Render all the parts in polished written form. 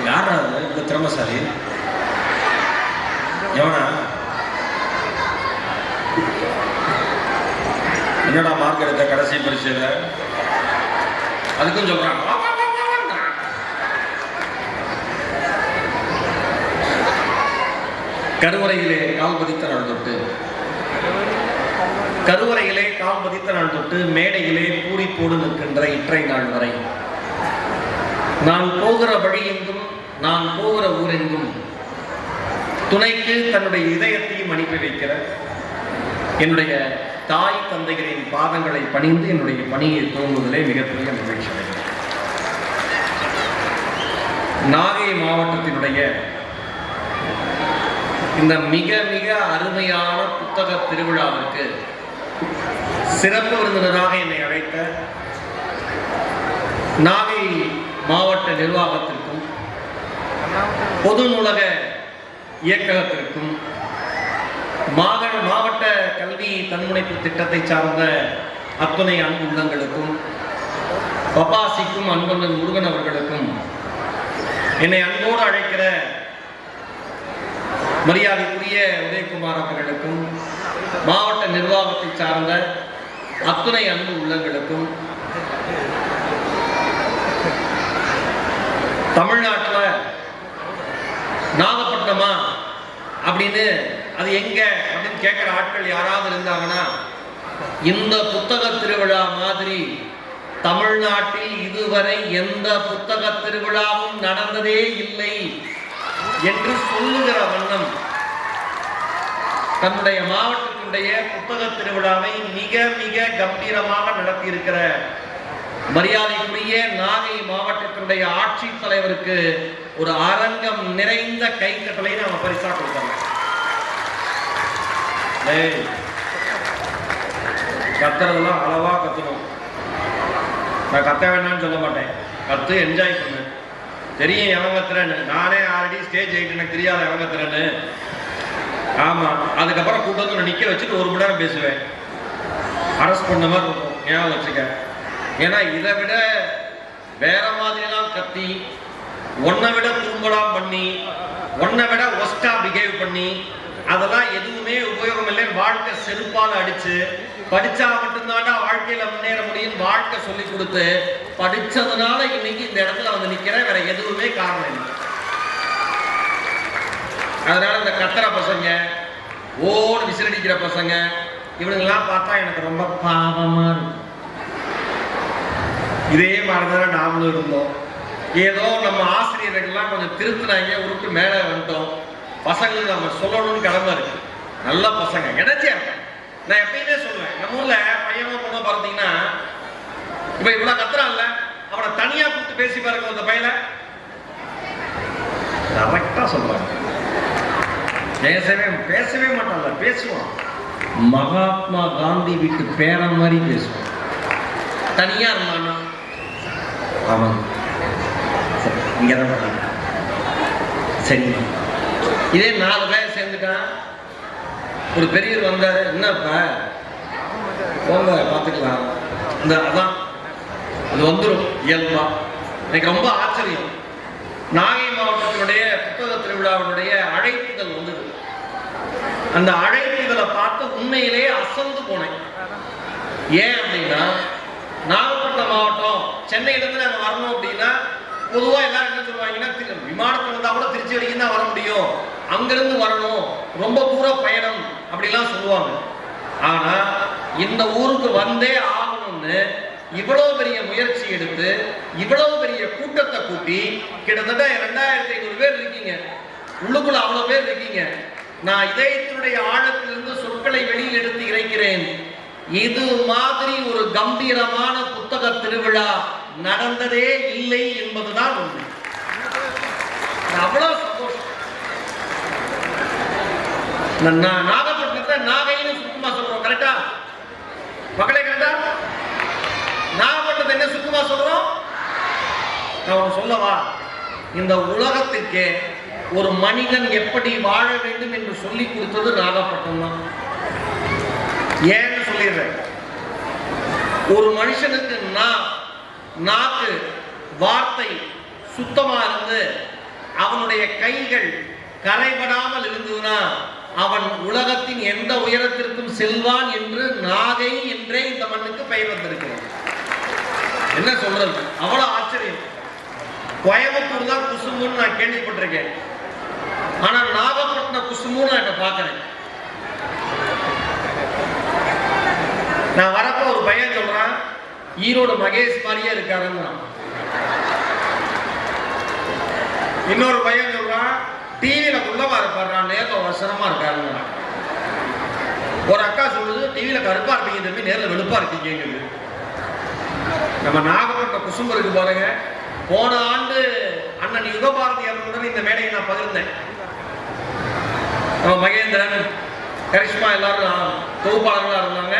யாரா இந்த திறமசாலி எவனா? என்னடா மார்க் எடுத்த கடைசி பரீட்சையில? அதுக்கும் சொல்றான். கருவறையிலே கால் பதித்த நாள் தொட்டு, கருவறையிலே கால் பதித்த நாள் தொட்டு மேடையிலே பூரிப்போடு நிற்கின்ற இற்றை நாள் வரை நான் போகிற வழி எங்கும், நான் போகிற ஊரெங்கும் துணைக்கு தன்னுடைய இதயத்தையும் அனுப்பி வைக்கிற என்னுடைய தாய் தந்தைகளின் பாதங்களை பணிந்து என்னுடைய பணியை துவங்குவதிலே மிகப்பெரிய மகிழ்ச்சி. நாகை மாவட்டத்தினுடைய இந்த மிக மிக அருமையான புத்தக திருவிழாவிற்கு சிறப்பு விருந்தினராக என்னை அழைத்த நாகை மாவட்ட நிர்வாகத்திற்கும் பொது நூலக இயக்ககத்திற்கும் மாவட்ட கல்வி தன்முனைப்பு திட்டத்தை சார்ந்த அத்துணை அன்பு உள்ளங்களுக்கும் பப்பாசிக்கும் அன்பண்ணன் முருகன் அவர்களுக்கும் என்னை அன்போடு அழைக்கிற மரியாதைக்குரிய உதயகுமார் அவர்களுக்கும் மாவட்ட நிர்வாகத்தை சார்ந்த அத்துணை அன்பு உள்ளங்களுக்கும் தமிழ்நாட்டில் நாகப்பட்டினமா அப்படின்னு அது எங்க அப்படின்னு கேட்கிற ஆட்கள் யாராவது இருந்தாங்கன்னா, இந்த புத்தக திருவிழா மாதிரி தமிழ்நாட்டில் இதுவரை எந்த புத்தக திருவிழாவும் நடந்ததே இல்லை என்று சொல்லுகிற வண்ணம் தன்னுடைய மாவட்டத்தினுடைய புத்தக திருவிழாவை மிக மிக கம்பீரமாக நடத்தியிருக்கிற மரியாதைக்குரிய நாகை மாவட்டத்தினுடைய ஆட்சித் தலைவருக்கு ஒரு அரங்கம் நிறைந்த கைத்தட்டலை நாம பரிசா கொடுத்தாங்க. கத்துறதெல்லாம் அளவா கத்தணும். நான் கத்த வேண்டாம்னு சொல்ல மாட்டேன், கத்து என்ஜாய் பண்ணு. தெரியும் எவன் கத்துறேன்னு, நானே ஆல்ரெடி ஸ்டேஜ் ஆகிட்டு எனக்கு தெரியாது எவன் கத்துறேன்னு. ஆமா, அதுக்கப்புறம் கூட்டத்தில் நிக்க வச்சுட்டு ஒரு மணி நேரம் பேசுவேன். அரெஸ்ட் பண்ண மாதிரி இருக்கும், ஞாபகம் வச்சுக்க. ஏன்னா இதை விட வேற மாதிரிலாம் கத்தி, ஒன்னை விட குறும்பலாம் பண்ணி, ஒன்னை விட ஒஸ்டா பிஹேவ் பண்ணி, அதெல்லாம் எதுவுமே உபயோகம் இல்லை. வாழ்க்கை செருப்பால் அடிச்சு படிச்சா மட்டும்தான்டா வாழ்க்கையில முன்னேற முடியும் வாழ்க்கை சொல்லி கொடுத்து படிச்சதுனால இன்னைக்கு இந்த இடத்துல வந்து நிக்கிறேன். வேற எதுவுமே காரணம் இல்லை. அதனால இந்த கத்துற பசங்க, ஓடு விசிலடிக்கிற பசங்க, இவனுங்கெல்லாம் பார்த்தா எனக்கு ரொம்ப பாவமா இருக்கும். இதே மாதிரிதான் நாமளும் இருந்தோம். ஏதோ நம்ம ஆசிரியர்கள்லாம் கொஞ்சம் திருத்தினாங்க, உருட்டு மேலே வந்துட்டோம். பசங்களுக்கு நம்ம சொல்லணும்னு கடமை இருக்கு. நல்ல பசங்க எனர்ஜியா இருக்காங்க. நான் எப்பயுமே சொல்லுவேன், நம்ம ஊர்ல பையனும் பொண்ணு பார்த்தீங்கன்னா, இப்ப இவ்வளவு கத்துறான்ல, அவனை தனியா கூப்பிட்டு பேசி பாருங்க. அந்த பையனை கரெக்டா சொல்றாங்க, பேசவே மாட்டான்ல, பேசுவான். மகாத்மா காந்தி வீட்டு பேரன் மாதிரி பேசுவான். தனியா இருந்தானா அவன் இங்கதான் பண்ணாங்க. சரி, இதே 4 பேர் சேர்ந்துட்டான். ஒரு பெரியவர் வந்தாரு, என்னப்பா போங்க பார்த்துக்கலாம். இந்த அதான் அது வந்துடும் இயல்பா. எனக்கு ரொம்ப ஆச்சரியம். நாகை மாவட்டத்தினுடைய புத்தக திருவிழாவினுடைய அழைப்புதல் வந்தது. அந்த அழைப்புதலை பார்த்து உண்மையிலே அசந்து போனேன். ஏன் அப்படின்னா, நாகப்பட்டினம் மாவட்டம் சென்னையிலிருந்து நாங்கள் வரணும் அப்படின்னா பொதுவாக எல்லாரும் என்ன சொல்லுவாங்கன்னா, விமானத்தில் வந்தால் கூட திருச்சி வரைக்கும் தான் வர முடியும், அங்கிருந்து வரணும், ரொம்ப தூர பயணம் அப்படிலாம் சொல்லுவாங்க. ஆனா இந்த ஊருக்கு வந்தே ஆகணும்னு இவ்வளவு பெரிய முயற்சி எடுத்து இவ்வளவு பெரிய கூட்டத்தை கூட்டி கிட்டத்தட்ட 2500 பேர் இருக்கீங்க. உள்ளுக்குள்ள அவ்வளவு பேர் இருக்கீங்க. நான் இதயத்தினுடைய ஆழத்திலிருந்து சொற்களை வெளியில் எடுத்து இறைக்கிறேன். இது மாதிரி ஒரு கம்பீரமான புத்தக திருவிழா நடந்ததே இல்லை என்பதுதான் உண்மை. அவ்வளவு சந்தோஷம். நாகப்பட்டினத்தை நாகைன்னு சுத்தமா சொல்றோம், கரெக்டா மக்களே? கரெக்டா? நாகப்பட்டினத்தை என்ன சுத்தமா சொல்றோம்? நான் சொல்லவா, இந்த உலகத்திற்கே ஒரு மனிதன் எப்படி வாழ வேண்டும் என்று சொல்லி கொடுத்தது நாகப்பட்டினம் தான். ஏன்னு சொல்லிடுறேன். ஒரு மனுஷனுக்கு நாக்கு, வார்த்தை, சுத்தமா இருந்து அவனுடைய கைகள் கரைபடாமல் இருந்ததுன்னா அவன் உலகத்தின் எந்த உயரத்திற்கும் செல்வான் என்று நாகை என்றே இந்த மண்ணுக்கு பெயர் வந்திருக்கிறது. என்ன சொல்றது, அவ்வளவு ஆச்சரியம். கோயம்புத்தூர் தான் குசும்புன்னு நான் கேள்விப்பட்டிருக்கேன். ஆனா நாகப்பட்டினம் குசும்பு நான் இப்ப பாக்குறேன். நான் வரப்ப ஒரு பையன் சொல்றான், ஈரோடு மகேஷ் மாதிரியே இருக்காருன்னு. இன்னொரு பையன் சொல்றான், டிவியில உள்ளவா இருப்பாரு, நேர்ல வசனமா இருக்காருன்னு. ஒரு அக்கா சொல்லுது, டிவியில கருப்பா இருப்பீங்க தம்பி, நேர்ல வெளுப்பா இருக்கீங்க. நம்ம நாகப்பட்டினம் குசும்பு இருக்கு பாருங்க. போன ஆண்டு அண்ணன் யுகபாரதி அவர்களுடன் இந்த மேடையை நான் பகிர்ந்தேன். நம்ம மகேந்திரன், கரிஷ்மா எல்லாரும் தொகுப்பாளர்களா இருந்தாங்க.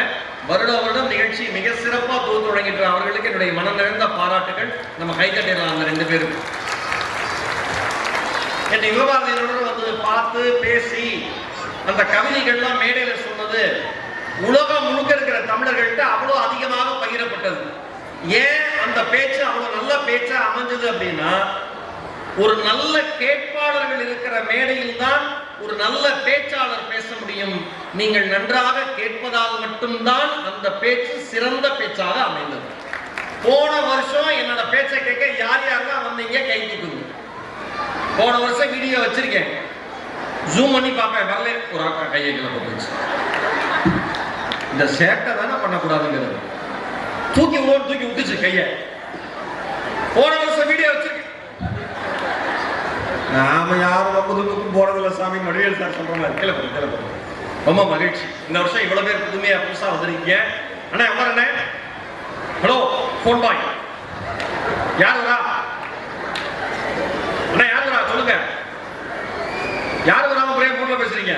வருடம் நிகழ்ச்சி மிக சிறப்பா தொகுத்து வழங்கிட்டு அவர்களுக்கு என்னுடைய மனம் நிறைந்த பாராட்டுகள். நம்ம கைத்தட்டிடலாம் அந்த 2 பேரும். என் யுகபாரதியோடு வந்து பார்த்து பேசி அந்த கவிதைகள்லாம் மேடையில சொன்னது உலகம் முழுக்க இருக்கிற தமிழர்கள்ட்ட அவ்வளவு அதிகமாக பகிரப்பட்டது. ஏன் அந்த பேச்சு அவ்வளவு நல்ல பேச்சா அமைஞ்சது அப்படின்னா, ஒரு நல்ல கேட்பாளர்கள் இருக்கிற மேடையில் தான் ஒரு நல்ல பேச்சாளர் பேச முடியும். நீங்கள் நன்றாக கேட்பதால் மட்டும்தான் அந்த பேச்சு சிறந்த பேச்சாக அமைந்தது. போன வருஷம் என்னோட பேச்சை கேட்க யார் யாரெல்லாம் வந்தீங்க கை தூக்குங்க. போன வருஷம் வீடியோ வச்சிருக்கேன், ஜூம் பண்ணி பார்ப்பேன், வரல ஒரு அக்கா கையை கிளம்ப போச்சு. இந்த சேட்டை தானே பண்ணக்கூடாதுங்கிறது. தூக்கி விட்டுச்சு கைய. போன வருஷம் வீடியோ வச்சிருக்கேன். நாம யாரும் வம்பதுக்கும் போறதில்ல சாமி, மடிவேல் சார் சொல்ற மாதிரி. கிளப்பு ரொம்ப மகிழ்ச்சி. இந்த வருஷம் இவ்வளவு பேர் புதுமையா புதுசா வந்திருக்கீங்க. அண்ணா அமரண்ணே, ஹலோ போன் பாய், யார் வரா அண்ணா, யார் வரா சொல்லுங்க. யார் வராம ஒரே போன்ல பேசுறீங்க?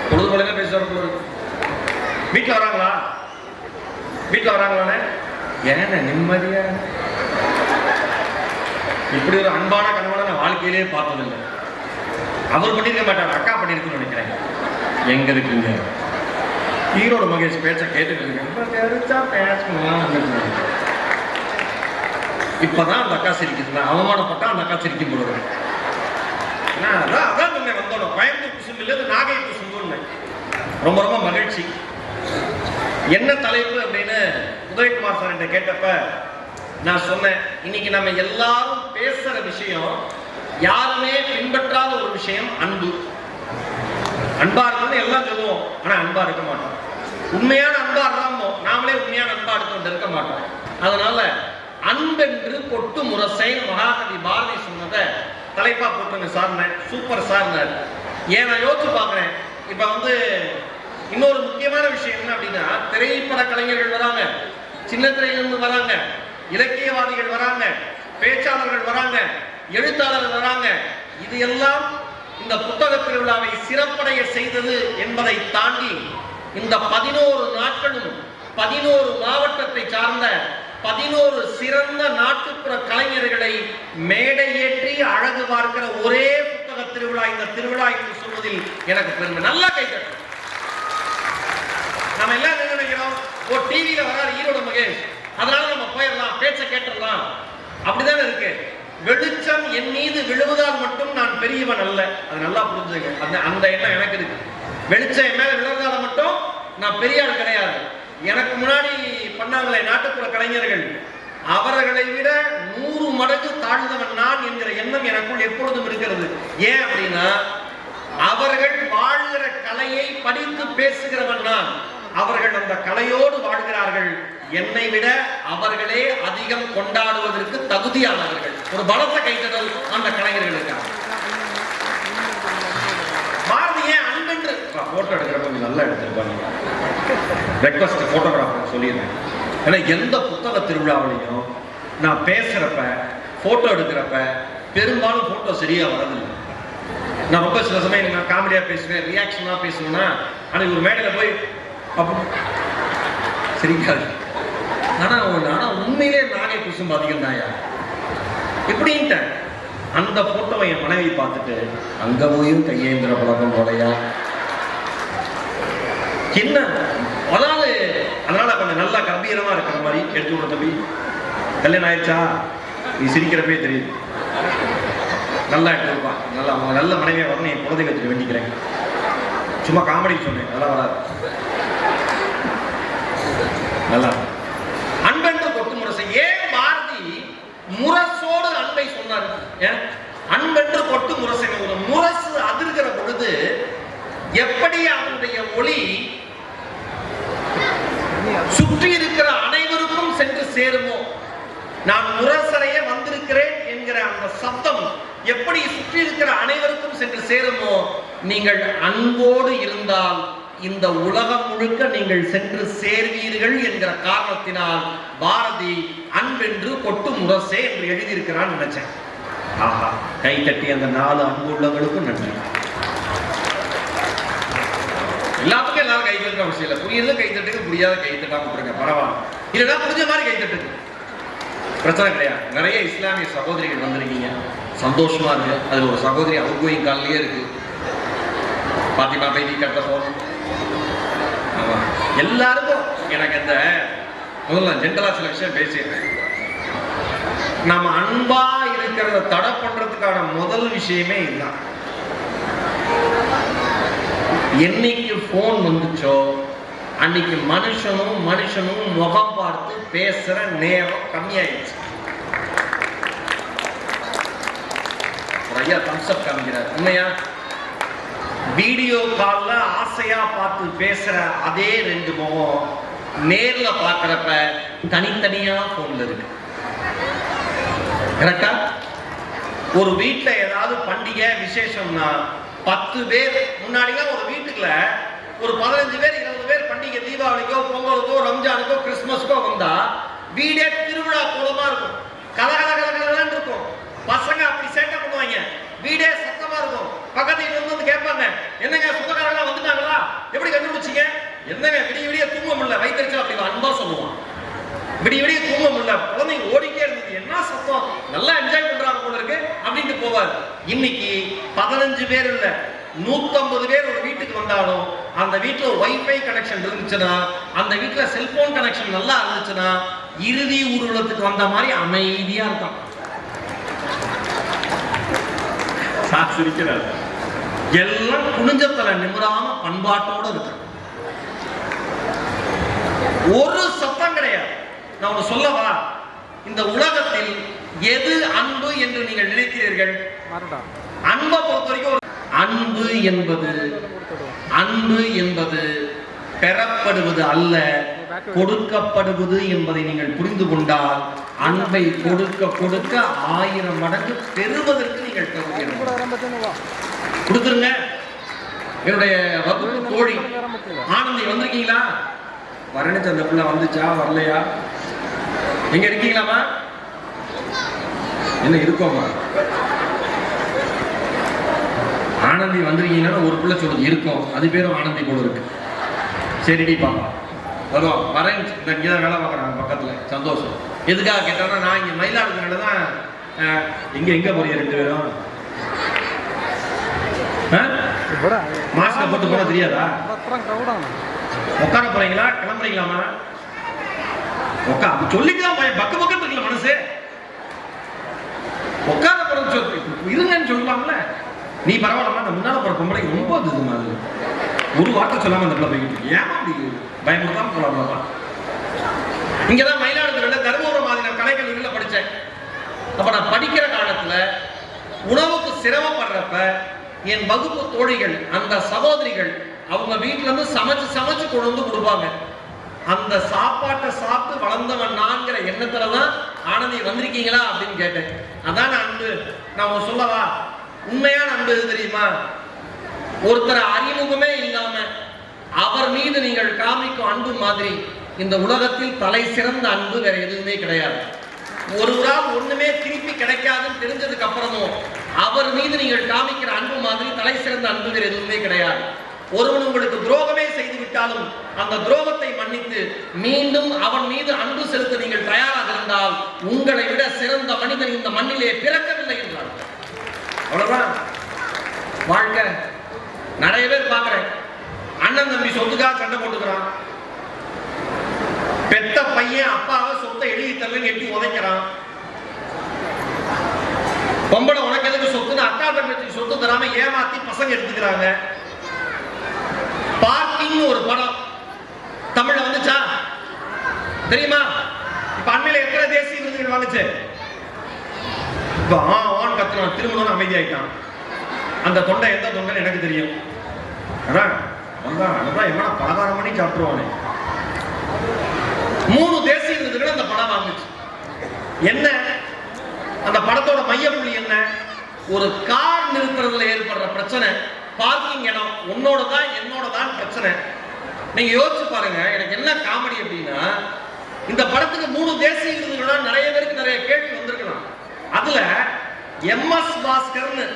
பொழுது பொழுது பேசுற வீட்டுல வராங்களா? வீட்டுல வராங்களானே? ஏன்னா நிம்மதியா இப்படி ஒரு அன்பான கணவனை நான் வாழ்க்கையிலேயே பார்த்ததில்லை. அவர் பண்ணிருக்க மாட்டார், அக்கா பண்ணிருக்குன்னு நினைக்கிறேன். எங்க இருக்குங்க ஈரோடு மகேஷ் பேச்ச கேட்டுட்டு இப்பதான் அந்த அக்கா சிரிக்குது. அவமானப்பட்டா அந்த அக்கா சிரிக்கும் போடுவேன். அதான் வந்தோம். கோயம்புத்தூர் குசும்பு இல்லை, நாகை குசும்புன்னு. ரொம்ப ரொம்ப மகிழ்ச்சி. என்ன தலைப்பு அப்படின்னு உதயகுமார் சார் என்கிட்ட கேட்டப்ப நான் சொன்னேன், இன்னைக்கு நம்ம எல்லாரும் பேசுற விஷயம், யாருமே பின்பற்றாத ஒரு விஷயம், அன்பு. அன்பா இருக்கணும் எல்லாம் சொல்லுவோம், ஆனா அன்பா இருக்க மாட்டோம். உண்மையான அன்பா இருந்தாமோ நாமளே உண்மையான அன்பா எடுத்து இருக்க மாட்டோம். அதனால அன்பென்று கொட்டு முரசை மகாகவி பாரதி சொன்னதை தலைப்பா போட்டுங்க சார். Super sir. ஏன் நான் யோசிச்சு பாக்குறேன், இப்ப வந்து இன்னொரு முக்கியமான விஷயம் என்ன அப்படின்னா, திரைப்பட கலைஞர்கள் வராங்க, சின்ன திரையிலிருந்து வராங்க, இலக்கியவாதிகள் வராங்க, பேச்சாளர்கள் வராங்க, எழுத்தாளர்கள் வராங்க. இது எல்லாம் இந்த புத்தக திருவிழாவை சிறப்படைய செய்தது என்பதை தாண்டி இந்த 11 நாட்களும் 11 மாவட்டத்தை சார்ந்த 11 சிறந்த நாட்டுப்புற கலைஞர்களை மேடையேற்றி அழகு பார்க்கிற ஒரே புத்தக திருவிழா இந்த திருவிழா என்று சொல்வதில் எனக்கு பெருமை. நல்லா கைத்தட்டு. நம்ம எல்லாம் நினைக்கிறோம், ஒரு டிவியில வராரு ஈரோடு மகேஷ், அதனால நம்ம போயிடலாம், பேச்ச கேட்டுடலாம், அப்படிதானே இருக்கு. வெளிச்சம் என் மீது விழுவதால் மட்டும் நான் பெரியவன் அல்ல. அது நல்லா புரிஞ்சுங்க. அந்த எண்ணம் எனக்கு இருக்கு. வெளிச்சம் என் மேல விழுவதால மட்டும் நான் பெரிய ஆள் கிடையாது. எனக்கு முன்னாடி பண்ணாங்களே நாட்டுப்புற கலைஞர்கள், அவர்களை விட 100 மடங்கு தாழ்ந்தவன் நான் என்கிற எண்ணம் எனக்குள் எப்பொழுதும் இருக்கிறது. ஏன் அப்படின்னா, அவர்கள் வாழ்கிற கலையை படித்து பேசுகிறவன் நான். அவர்கள் அந்த கலையோடு வாழ்கிறார்கள். என்னை விட அவர்களே அதிகம் கொண்டாடுவதற்கு தகுதியானவர்கள். ஒரு பலத்த கைத்தட்டல் அந்த கலைஞர்களுக்காக. பாரதிய அன்பென்று போட்டோ எடுக்கிறப்ப நல்லா எடுத்துருப்பாங்க. ரெக்வஸ்ட் போட்டோகிராஃபர் சொல்லிடுறேன். ஏன்னா எந்த புத்தக திருவிழாவிலையும் நான் பேசுறப்ப போட்டோ எடுக்கிறப்ப பெரும்பாலும் போட்டோ சரியா வரதில்லை. நான் ரொம்ப சில சமயம் நான் காமெடியா பேசுவேன், ரியாக்ஷனா பேசுவேன்னா, ஆனால் ஒரு மேடையில போய் சரிக்காது. ஆனா உண்மையிலே நானே குசும் அதிகம் தாயா எப்படின்ட்டு அந்த போட்டோவை என் மனைவி பார்த்துட்டு, அங்க போயும் கையேந்திர பழக்கம் போலையா என்ன, அதாவது அதனால கொஞ்சம் நல்லா கம்பீரமா இருக்கிற மாதிரி எடுத்து விட. தம்பி கல்யாணம் ஆயிடுச்சா? நீ சிரிக்கிறப்பே தெரியுது. நல்லா எடுத்துருப்பான், நல்லா நல்ல மனைவியை வரணும் என் குலதெய்வத்துக்கு வேண்டிக்கிறேன். சும்மா காமெடிக்கு சொன்னேன், நல்லா வராது. நல்லா அன்பென்று கொட்டு முரசு. ஏன் பாரதி முரசோடு அன்பை சொன்னார்? அன்பென்று கொட்டு முரசு. ஒரு முரசு அதிர்கிற பொழுது எப்படி அதனுடைய ஒளி சுற்றி இருக்கிற அனைவருக்கும் சென்று சேருமோ, நான் முரசறைய வந்திருக்கிறேன் என்கிற அந்த சப்தம் எப்படி சுற்றி இருக்கிற அனைவருக்கும் சென்று சேருமோ, நீங்கள் அன்போடு இருந்தால் இந்த உலகம் முழுக்க நீங்கள் சென்று சேர்வீர்கள் என்கிற காரணத்தினால் பாரதி அன்பென்று கொட்டு முரசே என்று எழுதியிருக்கிறான் நினைச்சேன். ஆஹா, கை தட்டி அந்த 4 அன்பு உள்ளவங்களுக்கும் நன்றி. எல்லாத்துக்கும் எல்லாரும் கை தட்டுற அவசியம் இல்லை. புரியுது கை தட்டுக்கு, புரியாத கை தட்டா கொடுத்துருங்க, பரவாயில்ல. இல்லைன்னா புரிஞ்ச மாதிரி கை தட்டுக்கு, பிரச்சனை கிடையாது. நிறைய இஸ்லாமிய சகோதரிகள் வந்திருக்கீங்க, சந்தோஷமா இருக்கு. அதுல ஒரு சகோதரி அவுகோயின் காலிலேயே இருக்கு, பாத்திமா பைதி கட்ட போகணும். ஆமா, எல்லாருக்கும் எனக்கு இந்த முதல்ல ஜென்ரலா சில விஷயம் பேசிடுறேன். நம்ம அன்பா இருக்கிறத தடை பண்றதுக்கான முதல் விஷயமே இதுதான். என்னைக்கு போன் வந்துச்சோ அன்னைக்கு மனுஷனும் முகம் பார்த்து பேசுற நேரம் கம்மியாயிடுச்சு. ஐயா தம்ஸ்அப் காமிக்கிறார். உண்மையா வீடியோ கால்ல ஆசையா பார்த்து பேசுற அதே 2 முகம் நேர்ல பாக்குறப்ப தனித்தனியா போன்ல இருக்கு. கரெக்டா? ஒரு வீட்டுல ஏதாவது பண்டிகை விசேஷம்னா 10 பேர், முன்னாடிலாம் ஒரு வீட்டுக்குள்ள ஒரு 15 பேர் 20 பேர் பண்டிகை, தீபாவளிக்கோ பொங்கலுக்கோ ரம்ஜானுக்கோ கிறிஸ்துமஸ்க்கோ வந்தா வீடே திருவிழா கோலமா இருக்கும். கலகலகலகலன்னு இருக்கும். பசங்க அப்படி சேட்டை பண்ணுவாங்க, வீடே சத்தமா இருக்கும். பக்கத்து வீட்டுல வந்து கேட்பாங்க, என்னங்க சொந்தக்காரங்களா வந்துட்டாங்களா, எப்படி கண்டுபிடிச்சிங்க, என்னங்க விடிய விடிய தூங்க முடியல, வயிற்றுச்சல், அப்படி அன்பா சொல்லுவான். விடிய விடிய தூங்க முடியல, குழந்தைங்க ஓடிக்கே இருந்தது, என்ன சத்தம், நல்லா என்ஜாய் பண்றாங்க போல இருக்கு அப்படின்ட்டு போவார். இன்னைக்கு 15 பேர் இல்ல 150 பேர் ஒரு வீட்டுக்கு வந்தாலும் அந்த வீட்டுல வைஃபை கனெக்ஷன் இருந்துச்சுன்னா, அந்த வீட்டுல செல்போன் கனெக்ஷன் நல்லா இருந்துச்சுன்னா, இறுதி ஊர்வலத்துக்கு வந்த மாதிரி அமைதியா இருக்கும். எல்லாம் குனிஞ்சத்தல நிமிராம பண்பாட்டோட இருக்கு. ஒரு சத்தம் கிடையாது. நான் ஒன்று சொல்லவா, இந்த உலகத்தில் எது அன்பு என்று நீங்கள் நினைக்கிறீர்கள்? அன்பை பொறுத்த வரைக்கும் அன்பு என்பது பெறப்படுவது அல்ல, கொடுக்கப்படுவது என்பதை நீங்கள் புரிந்து கொண்டால் அன்பை கொடுக்க கொடுக்க 1000 மடங்கு பெறுவதற்கு நீங்கள் கொடுத்துருங்க. என்னுடைய வகுப்பு தோழி ஆனந்தி வந்திருக்கீங்களா? வரணிச்ச அந்த பிள்ளை வந்துச்சா வரலையா? எங்க இருக்கீங்களாமா? என்ன இருக்கோமா? ஆனந்தி வந்திருக்கீங்கன்னா ஒரு பிள்ளை சொல்லுது இருக்கும், அது பேரும் ஆனந்தி போல இருக்கு. சரிடி பாப்பா வருவோம், வரேன். இங்கதான் வேலை பார்க்குறாங்க பக்கத்துல, சந்தோஷம். எதுக்காக கேட்டாங்கன்னா, நான் இங்க மயிலாடுதுறையில தான். எங்க போறீங்க 2 பேரும்? மாஸ்க போட்டு போனா தெரியாதா? உட்கார போறீங்களா, கிளம்புறீங்களாமா? உட்கா சொல்லிக்கலாம், பக்க பக்கத்து இருக்குல்ல மனசு. உட்கார போறது இருங்கன்னு சொல்லலாம்ல. நீ பரவாயில்லமா, அந்த முன்னால போற பொம்பளைக்கு ரொம்ப இதுமா, அது ஒரு வார்த்தை சொல்லாம அந்த பிள்ளை போய்கிட்டு ஏன் அப்படி பயமுறுத்தாம போலாமா? இங்கதான் மயிலாடுதுறையில தருமபுரம் மாதிரி கலைக்கல்லூரியில படிச்சேன். அப்ப நான் படிக்கிற காலத்துல உணவுக்கு சிரமப்படுறப்ப என் வகுப்பு தோழிகள், அந்த சகோதரிகள், அவங்க வீட்டுல இருந்து சமைச்சு கொண்டு வந்து கொடுப்பாங்க. அந்த சாப்பாட்டை சாப்பிட்டு வளர்ந்தவன் நான்கிற எண்ணத்துலதான் ஆனந்தி வந்திருக்கீங்களா அப்படின்னு கேட்டேன். அதான் அன்பு. நான் சொல்லவா, உண்மையான அன்பு எது தெரியுமா? ஒருத்தர் அறிமுகமே இல்லாம அவர் மீது நீங்கள் காமிக்கும் அன்பு மாதிரி இந்த உலகத்தில் தலை சிறந்த அன்பு வேற எதுவுமே கிடையாது. ஒருவரால் ஒண்ணுமே திருப்பி கிடைக்காதுன்னு தெரிஞ்சதுக்கு அப்புறமும் அவர் மீது நீங்கள் காமிக்கிற அன்பு மாதிரி தலை சிறந்த அன்பு வேற எதுவுமே கிடையாது. ஒருவன் உங்களுக்கு துரோகமே செய்து விட்டாலும் அந்த துரோகத்தை மன்னித்து மீண்டும் அவன் மீது அன்பு செலுத்த நீங்கள் தயாராக இருந்தால் உங்களை விட சிறந்த மனிதன் இந்த மண்ணிலே பிறக்கவில்லை என்றார். அவ்வளவுதான் வாழ்க்கை. நிறைய பேர் பார்க்கிறேன், அண்ணன் தம்பி சொத்துக்காக சண்டை போட்டுக்கிறான். பெத்த பையன் அப்பாவை சொத்தை எழுதி தரலன்னு எட்டி உதைக்கிறான். பொம்பளை உனக்கு எதுக்கு சொத்துன்னு அக்கா தங்கச்சி சொத்து தராம ஏமாத்தி பசங்க எடுத்துக்கிறாங்க. பார்க்கிங் ஒரு படம் தமிழ்ல வந்துச்சா தெரியுமா? இப்ப அண்மையில எத்தனை தேசிய விருதுகள் வாங்குச்சு? இப்ப ஆன் கத்துறான், திருமணம் அமைதியாயிட்டான். அந்த தொண்டை எந்த தொண்டைன்னு எனக்கு தெரியும். அதான் எவ்வளோ பலகாரம் பண்ணி சாப்பிட்டுருவானே. 3 தேசிய விருதுகள் அந்த படம் வாங்குச்சு. என்ன அந்த படத்தோட மையப்புள்ளி என்ன? ஒரு கார் நிறுத்துறதுல ஏற்படுற பிரச்சனை, பார்க்கிங் இடம் உன்னோட தான் என்னோட தான் பிரச்சனை. நீங்க யோசிச்சு பாருங்க. எனக்கு என்ன காமெடி அப்படின்னா, இந்த படத்துக்கு 3 தேசிய விருதுகள் நிறைய பேருக்கு நிறைய கேள்வி வந்திருக்கலாம். அதுல MS பாஸ்கர்னு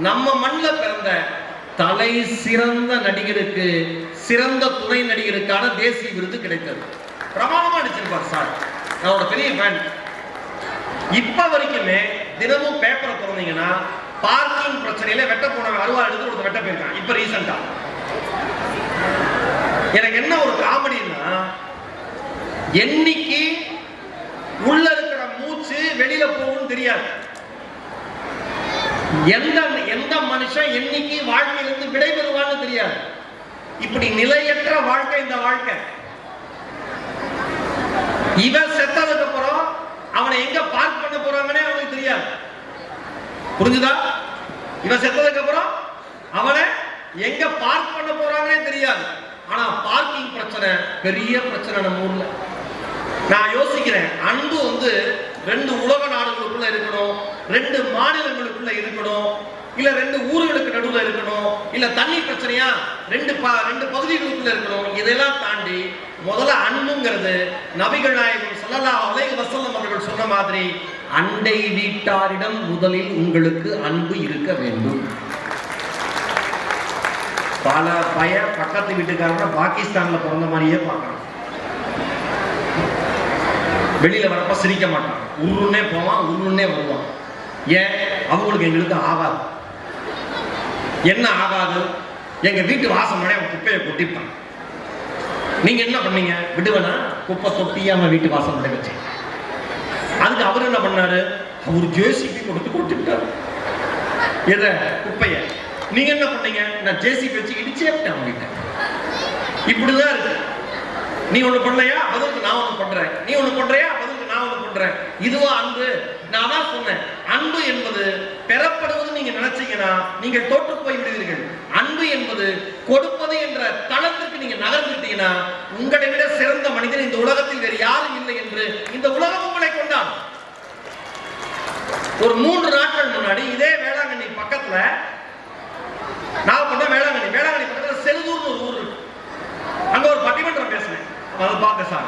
நம்ம மண்ணில் பிறந்த தலை சிறந்த நடிகருக்கு சிறந்த துணை நடிகருக்கான தேசிய விருது கிடைத்தது. பிரமாணமா நடிச்சிருப்பார் சார். அவரோட பெரிய ஃபேன். இப்ப வரைக்குமே தினமும் பேப்பரை திறந்தீங்கன்னா பார்க்கிங் பிரச்சனையில வெட்ட போனவன் அருவா எடுத்து ஒரு வெட்ட போயிருக்கான். இப்ப ரீசெண்டா எனக்கு என்ன ஒரு காமெடின்னா, என்னைக்கு உள்ள இருக்கிற மூச்சு வெளியில போகும்னு தெரியாது. எந்த மனுஷன் என்னைக்கு வாழ்க்கையிலிருந்து விடைபெறுவான்னு தெரியாது. இப்படி நிலையற்ற வாழ்க்கை இந்த வாழ்க்கை. இவன் செத்ததுக்கு அப்புறம் அவனை எங்க பார்க் பண்ண போறாங்கன்னே அவனுக்கு தெரியாது. புரிஞ்சுதா? இவன் செத்ததுக்கு அப்புறம் அவனை எங்க பார்க் பண்ண போறாங்கன்னே தெரியாது. ஆனா பார்க்கிங் பிரச்சனை பெரிய பிரச்சனை நம்ம ஊர்ல. நான் யோசிக்கிறேன், அன்பு 2 உலக நாடுகளுக்குள்ள இருக்கணும், 2 மாநிலங்களுக்குள்ள இருக்கணும், இல்ல 2 ஊர்களுக்கு நடுவில் இருக்கணும், இல்ல தண்ணி பிரச்சனையா 2 பகுதிகளுக்குள்ள இருக்கணும். இதெல்லாம் தாண்டி முதல்ல அன்புங்கிறது நபிகள் நாயகம் ஸல்லல்லாஹு அலைஹி வஸல்லம் அவர்கள் சொன்ன மாதிரி அண்டை வீட்டாரிடம் முதலில் உங்களுக்கு அன்பு இருக்க வேண்டும். பல பக்கத்து வீட்டுக்காரங்க பாகிஸ்தான்ல பிறந்த மாதிரியே பார்க்கணும். வெளியில வரப்ப சிரிக்க மாட்டான், உருன்னே போவான், உருன்னே வருவான். ஏன்? அவங்களுக்கு எங்களுக்கு ஆகாது. என்ன ஆகாது? எங்க வீட்டு வாசம் அவன் குப்பையை கொட்டிப்பான். நீங்க என்ன பண்ணீங்க? விடுவேனா? குப்பை தொட்டியாம வீட்டு வாசம் வச்சு. அதுக்கு அவர் என்ன பண்ணாரு? அவர் ஜேசிபி கொடுத்து கொட்டிட்டாரு. எதை? குப்பைய. நீங்க என்ன பண்ணீங்க? நான் ஜேசிபி வச்சு இடிச்சே விட்டேன் அவங்கிட்ட. இப்படிதான் இருக்கு. நீ ஒண்ணு பண்ணலையா, பதிலுக்கு நான் ஒண்ணு பண்றேன். நீ ஒண்ணு பண்றியா, பதிலுக்கு நான் ஒண்ணு பண்றேன். இதுவா அன்பு? நான் தான் சொன்னேன், அன்பு என்பது பெறப்படுவது நீங்க நினைச்சீங்கன்னா நீங்கள் தோற்று போய் விடுவீர்கள். அன்பு என்பது கொடுப்பது என்ற தளத்திற்கு நீங்க நகர்ந்துட்டீங்கன்னா உங்களை விட சிறந்த மனிதன் இந்த உலகத்தில் வேறு யாரும் இல்லை என்று இந்த உலகம் உங்களை கொண்டாடும். ஒரு 3 நாட்கள் முன்னாடி இதே வேளாங்கண்ணி பக்கத்துல, நான் பண்ண வேளாங்கண்ணி பக்கத்துல செல்தூர்னு ஒரு ஊர் இருக்கு. அங்க ஒரு பட்டிமன்றம் பேசினேன். அதை பார்க்க சார்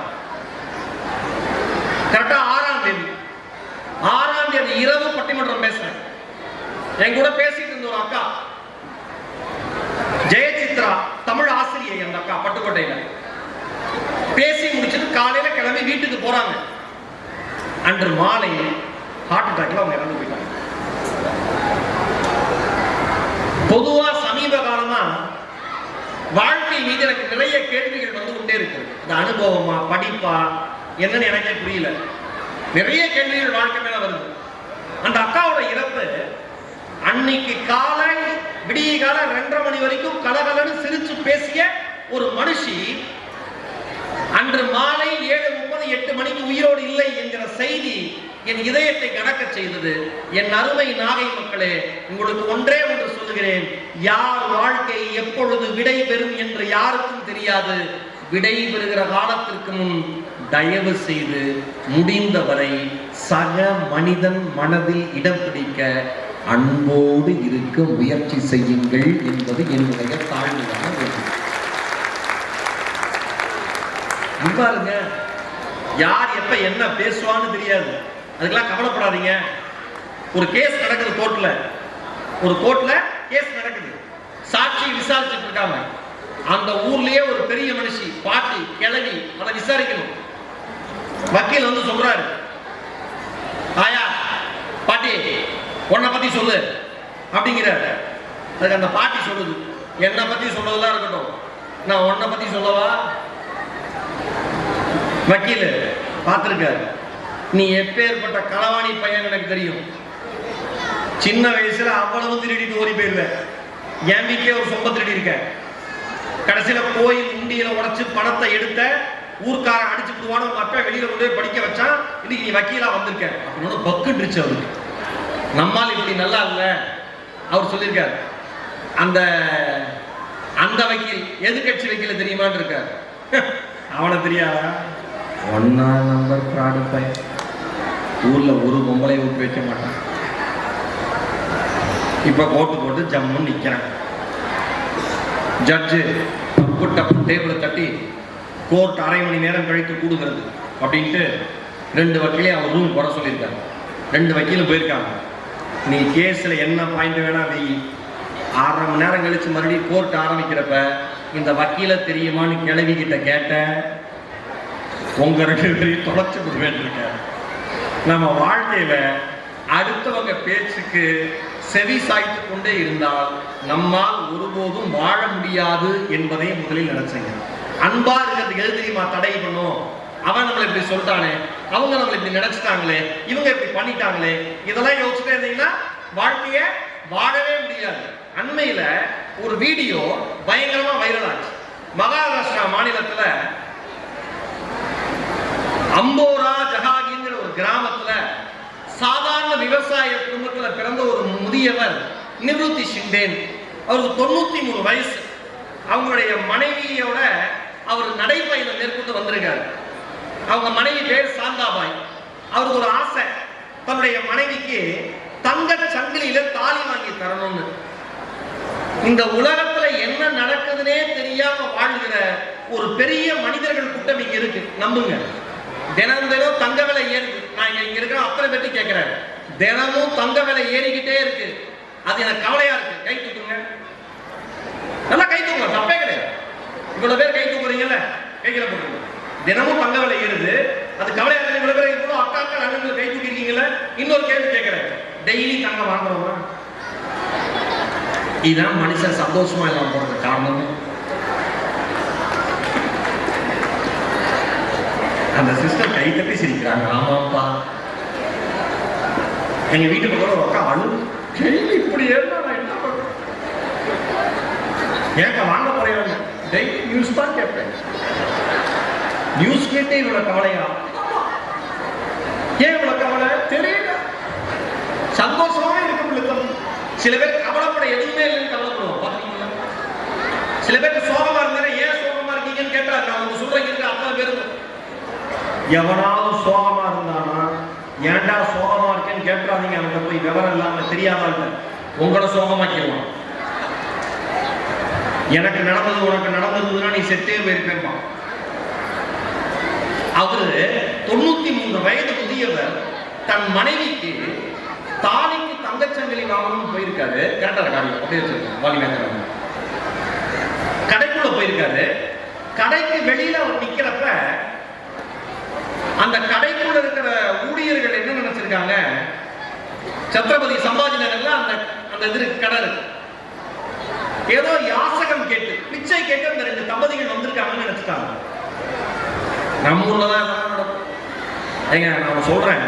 கரெக்டா 6ஆம் தேதி இரவு பட்டிமன்றம் பேசினேன். என் கூட பேசிட்டு இருந்த ஒரு அக்கா, ஜெயசித்ரா, தமிழ் ஆசிரியை. அந்த அக்கா பட்டுக்கோட்டையில பேசி முடிச்சுட்டு காலையில கிளம்பி வீட்டுக்கு போறாங்க. அன்று மாலை ஹார்ட் அட்டாக்ல அவங்க இறந்து போயிட்டாங்க. பொதுவா சமீப காலமா வாழ்க்கை மீது எனக்கு நிறைய கேள்விகள் வந்து கொண்டே இருக்கு. இந்த அனுபவமா, படிப்பா, என்னன்னு எனக்கே புரியல. நிறைய கேள்விகள் வாழ்க்கை மேல வருது. அந்த அக்காவோட இறப்பு அன்னைக்கு காலை விடிய கால 2:30 மணி வரைக்கும் கலகலன்னு சிரிச்சு பேசிய ஒரு மனுஷி அன்று மாலை 7:30 8 மணிக்கு உயிரோடு இல்லை என்கிற செய்தி என் இதயத்தை கணக்க செய்தது. என் அருமை நாகை மக்களே, உங்களுக்கு ஒன்றே ஒன்று சொல்லுகிறேன், யார் வாழ்க்கை எப்பொழுது விடை பெறும் என்று யாருக்கும் தெரியாது. விடை பெறுகிற காலத்திற்கு முன் தயவு செய்து முடிந்தவரை சக மனிதன் மனதில் இடம் பிடிக்க அன்போடு இருக்க முயற்சி செய்யுங்கள் என்பது என்னுடைய தாழ்மையான வேண்டுகோள். பாருங்க, யார் எப்ப என்ன பேசுவான்னு தெரியாது. அதுக்கெல்லாம் கவலைப்படாதீங்க. ஒரு கேஸ் நடக்குது கோர்ட்ல, ஒரு கோர்ட்ல கேஸ் நடக்குது, சாட்சி விசாரிச்சுட்டு இருக்காங்க. அந்த ஊர்லயே ஒரு பெரிய மனுஷி, பாட்டி, கிழவி, அதை விசாரிக்கணும். வக்கீல் வந்து சொல்றாரு, ஆயா பாட்டி உன்னை பத்தி சொல்லு அப்படிங்கிறாரு. அதுக்கு அந்த பாட்டி சொல்லுது, என்னை பத்தி சொல்றதெல்லாம் இருக்கட்டும், நான் உன்னை பத்தி சொல்லவா? வக்கீல் பார்த்திருக்காரு, நீ எப்பேற்பட்ட களவாணி பையன் எனக்கு தெரியும். சின்ன வயசுல அவ்வளவு திருடிட்டு ஓடி போயிருவேன். என் வீட்டிலே ஒரு சொம்ப திருடி இருக்க. கடைசியில கோயில் உண்டியில உடைச்சு பணத்தை எடுத்த ஊர்க்காரன் அடிச்சு விடுவான உங்க அப்பா வெளியில கொண்டு போய் படிக்க வச்சான். இன்னைக்கு நீ வக்கீலா வந்திருக்க அப்படின்னு பக்குன்றுச்சு அவருக்கு. நம்மால் இப்படி நல்லா இல்ல. அவர் சொல்லியிருக்காரு, அந்த அந்த வக்கீல் எதிர்கட்சி வக்கீல தெரியுமான்னு இருக்காரு. அவனை தெரியாதா? 1 நம்பர் ஃப்ராடு பையன். ஊர்ல ஒரு பொம்பளை விட்டு வைக்க மாட்டான். இப்ப கோட்டு போட்டு ஜம்முன்னு நிக்கிறான். ஜட்ஜு டப்பு டப்பு டேபிளை தட்டி கோர்ட் 1/2 மணி நேரம் கழித்து கூடுகிறது அப்படின்ட்டு 2 வக்கீலையும் அவர் ரூம் போட சொல்லியிருக்காங்க. 2 வக்கீலும் போயிருக்காங்க. நீ கேஸ்ல என்ன பாயிண்ட் வேணா வை, 1/2 மணி நேரம் கழிச்சு மறுபடியும் கோர்ட் ஆரம்பிக்கிறப்ப இந்த வக்கீல தெரியுமான்னு கிளவி கிட்ட கேட்ட உங்க 2 பேரையும் தொலைச்சு விடுவேன் இருக்க. நம்ம வாழ்க்கையில அடுத்தவங்க பேச்சுக்கு செவி சாய்த்து கொண்டே இருந்தால் நம்மால் ஒருபோதும் வாழ முடியாது என்பதை முதலில் நினைச்சீங்க. அன்பா இருக்கிறதுக்கு எது தெரியுமா தடை பண்ணும்? அவன் நம்மளை இப்படி சொல்லிட்டானே, அவங்க நம்மளை இப்படி நினைச்சிட்டாங்களே, இவங்க இப்படி பண்ணிட்டாங்களே, இதெல்லாம் யோசிச்சுட்டே இருந்தீங்கன்னா வாழ்க்கைய வாழவே முடியாது. அண்மையில ஒரு வீடியோ பயங்கரமா வைரல் ஆச்சு. மகாராஷ்டிரா மாநிலத்துல அம்போரா ஜஹாகிங்கிற ஒரு கிராமத்துல சாதாரண விவசாய குடும்பத்துல பிறந்த ஒரு முதியவர் நிவృத்தி ஷிண்டேன். அவருக்கு 93 வயசு. அவங்களுடைய மனைவியோட அவர் நடைபயணம் மேற்கொண்டு வந்திருக்காரு. அவங்க மனைவி பேர் சாந்தாபாய். அவருக்கு ஒரு ஆசை, தன்னுடைய மனைவிக்கு தங்க சங்கிலியில தாலி வாங்கி தரணும்னு. இந்த உலகத்துல என்ன நடக்குதுன்னே தெரியாம வாழ்கிற ஒரு பெரிய மனிதர்கள் கூட்டம் இங்க இருக்கு. நம்புங்க, தினம் தினம் தங்க விலை ஏறுது. நான் இங்க இருக்கிற அத்தனை பேட்டி கேட்கிறேன், தினமும் தங்க விலை ஏறிக்கிட்டே இருக்கு. அது எனக்கு கவலையா இருக்கு. கை தூக்குங்க, நல்லா கை தூக்குங்க, தப்பே கிடையாது. இவ்வளவு பேர் கை தூக்குறீங்கல்ல, கைகளை போட்டுருங்க. தினமும் தங்க விலை ஏறுது, அது கவலையா இருக்கு. இவ்வளவு பேர் இவ்வளவு அக்கா அண்ணன் கை தூக்கிருக்கீங்கல்ல. இன்னொரு கேள்வி கேட்கிறேன், டெய்லி தங்க வாங்குறோமா? இதுதான் மனுஷன் சந்தோஷமா இல்லாம போறது காரணம். அந்த சிஸ்டர் கை தட்டி சிரிக்கிறாங்க. ஆமாப்பா, எங்க வீட்டு பக்கம் ஒரு அக்கா அழு, டெய்லி இப்படி ஏறினா நான் என்ன பண்றேன்? ஏங்க வாங்க போறேன், டெய்லி நியூஸ் தான் கேட்பேன். நியூஸ் கேட்டே இவ்வளவு கவலையா? ஏன் இவ்வளவு கவலை தெரியல. சந்தோஷமா இருக்கும். சில பேர் கவலைப்பட எதுவுமே இல்லைன்னு கவலைப்படுவோம், பாத்தீங்களா? சில பேருக்கு சோகமா இருந்தாலும் ஏன் சோகமா இருக்கீங்கன்னு கேட்டாரு. நான் உங்க சொல்றீங்க அத்தனை பேருக்கு எவனாவது சோகமா இருந்தானா ஏன்டா சோகமா இருக்கேன்னு கேட்காதீங்க. அவன்கிட்ட போய் விவரம் இல்லாம தெரியாத உங்களை சோகமாக்கிடுவான். எனக்கு நடந்தது உனக்கு நடந்ததுன்னா நீ செத்தே போயிருப்பேன்பா. அவரு 93 வயது முதியவர் தன் மனைவிக்கு தாலிக்கு தங்கச்சங்கிலி வாங்கணும்னு போயிருக்காரு. கரெக்டா இருக்காரு, அப்படியே வச்சிருக்காரு. வாலி மேற்க கடைக்குள்ள போயிருக்காரு. கடைக்கு வெளியில அவர் நிக்கிறப்ப அந்த கடைக்குள்ள இருக்கிற ஊழியர்கள் என்ன நினைச்சிருக்காங்க, சத்ரபதி சம்பாஜி நகர்ல அந்த அந்த இது கடை இருக்கு, ஏதோ யாசகம் கேட்டு பிச்சை கேட்டு அந்த 2 தம்பதிகள் வந்திருக்காங்கன்னு நினைச்சிட்டாங்க. நம்ம ஊர்லதான் நடக்கும். ஏங்க நான் சொல்றேன்,